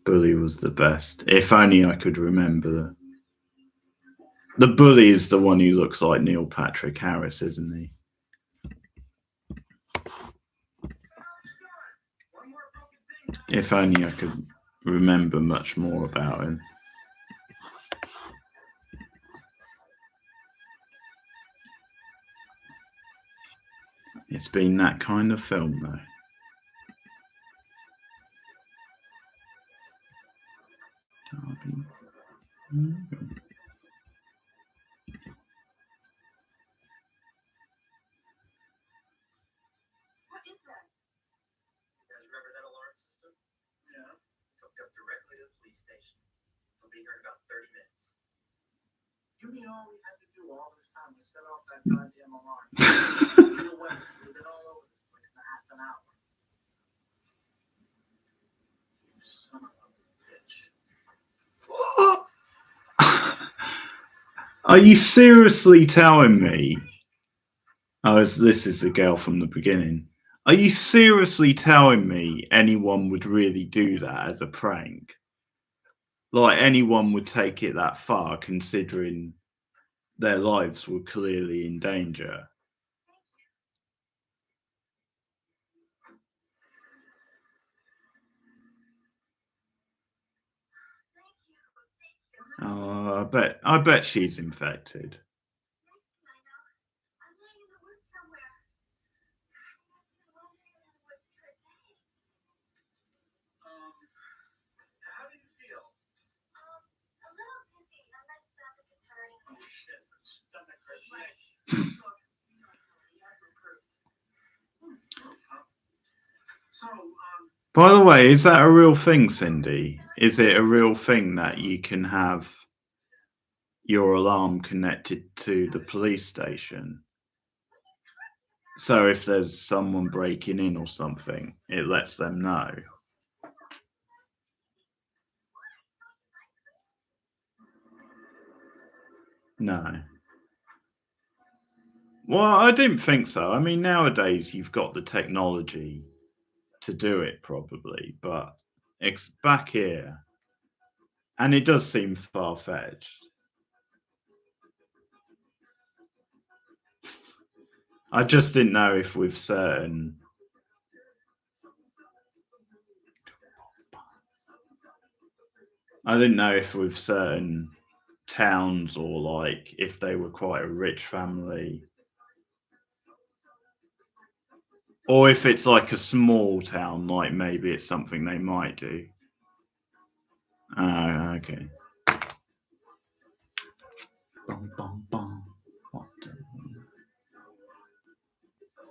Bully was the best. If only I could remember. The bully is the one who looks like Neil Patrick Harris, isn't he? If only I could remember much more about him. It's been that kind of film, though. What is that? You guys remember that alarm system? Yeah. It's hooked up directly to the police station. We'll be here in about 30 minutes. You mean all we had to do all this time was set off that goddamn alarm? We've been all over this place in half an hour. You son of a bitch. What? Are you seriously telling me? Oh, this is the girl from the beginning. Are you seriously telling me anyone would really do that as a prank? Like anyone would take it that far, considering their lives were clearly in danger? Oh, I bet she's infected. How do you feel? A little dizzy and my stomach is hurting. Oh shit, stomach hurts. So, By the way, is that a real thing, Cindy? Is it a real thing that you can have your alarm connected to the police station? So if there's someone breaking in or something, it lets them know. No. Well, I didn't think so. I mean, nowadays you've got the technology to do it probably, but It's back here. And it does seem far-fetched. I just didn't know if with certain... I didn't know if with certain towns or like if they were quite a rich family. Or if it's like a small town, like maybe it's something they might do. Oh, okay. Bum, bum, bum. What the...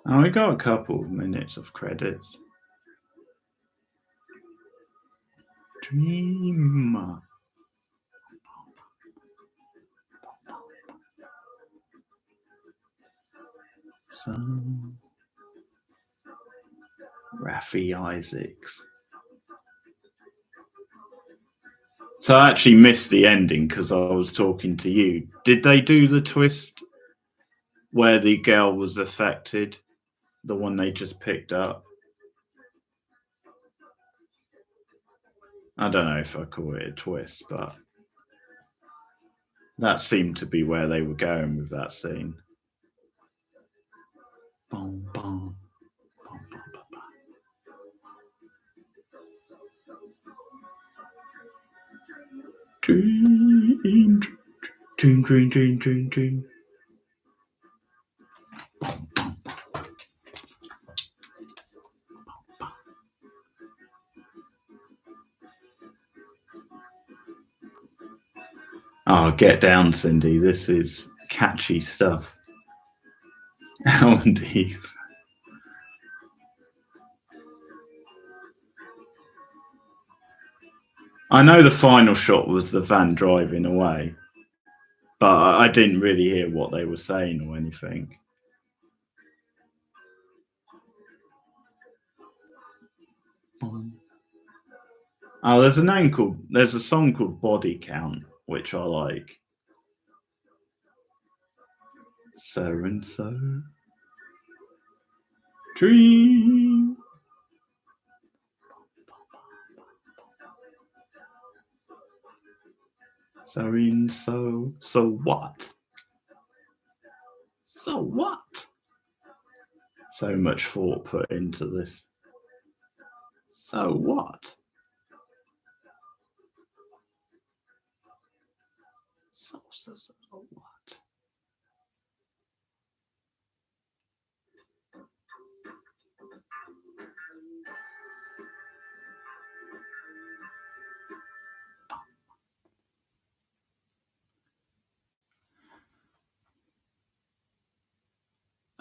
Oh, we got a couple of minutes of credits. Dreamer. So, Raffi Isaacs. So I actually missed the ending because I was talking to you. Did they do the twist where the girl was affected? The one they just picked up? I don't know if I call it a twist, but that seemed to be where they were going with that scene. Boom, boom. Boom, boom, boom, boom. Dream, dream, dream, dream, dream, dream. Boom, boom. Oh, get down, Cindy. This is catchy stuff. How deep. I know the final shot was the van driving away, but I didn't really hear what they were saying or anything. Oh, there's a song called Body Count, which I like. So and so. Dream. So and so. So what? So what? So much thought put into this. So what? So what?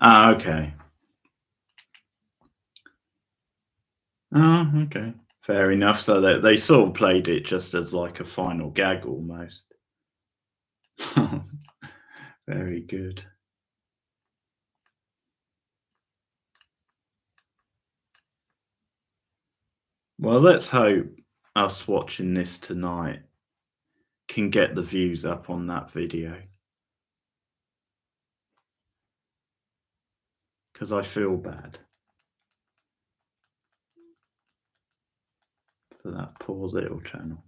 Ah, okay. Oh, okay. Fair enough. So they sort of played it just as like a final gag almost. Very good. Well, let's hope us watching this tonight can get the views up on that video. Because I feel bad for that poor little channel.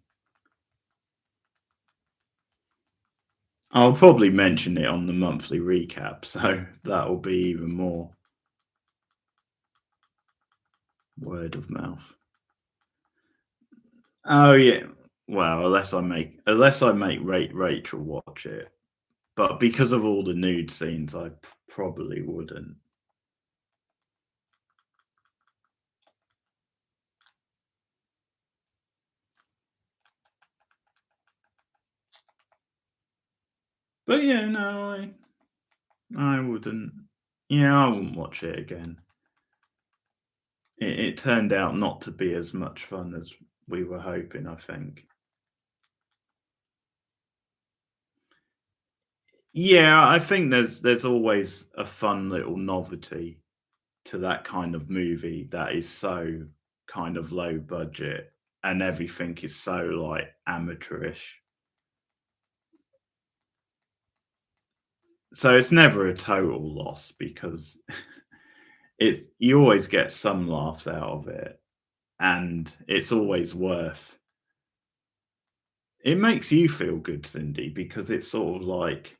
I'll probably mention it on the monthly recap, so that'll be even more word of mouth. Oh yeah. Well, unless I make Rachel watch it. But because of all the nude scenes, I probably wouldn't. But yeah, no, I wouldn't. Yeah, I wouldn't watch it again. It turned out not to be as much fun as we were hoping, I think. Yeah, I think there's always a fun little novelty to that kind of movie that is so kind of low budget and everything is so like amateurish. So it's never a total loss because you always get some laughs out of it. and it's always worth. It makes you feel good, Cindy, because it's sort of like,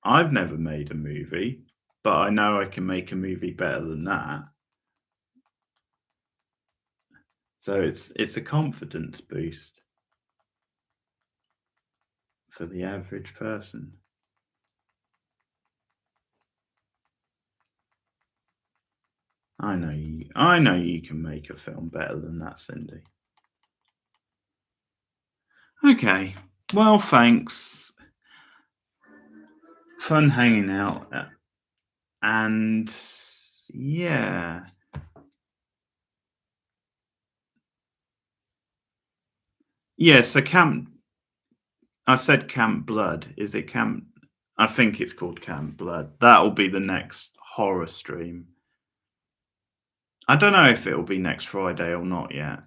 I've never made a movie, but I know I can make a movie better than that. So it's a confidence boost for the average person. I know you can make a film better than that, Cindy. Okay. Well, thanks. Fun hanging out. And yeah. Yeah, so I said Camp Blood. Is it Camp? I think it's called Camp Blood. That'll be the next horror stream. I don't know if it'll be next Friday or not yet.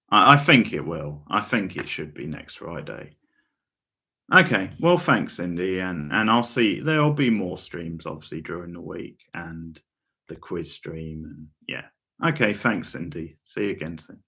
I think it will. I think it should be next Friday. Okay. Well, thanks, Cindy, and I'll see. There'll be more streams, obviously, during the week, and the quiz stream, and yeah. Okay. Thanks, Cindy. See you again soon.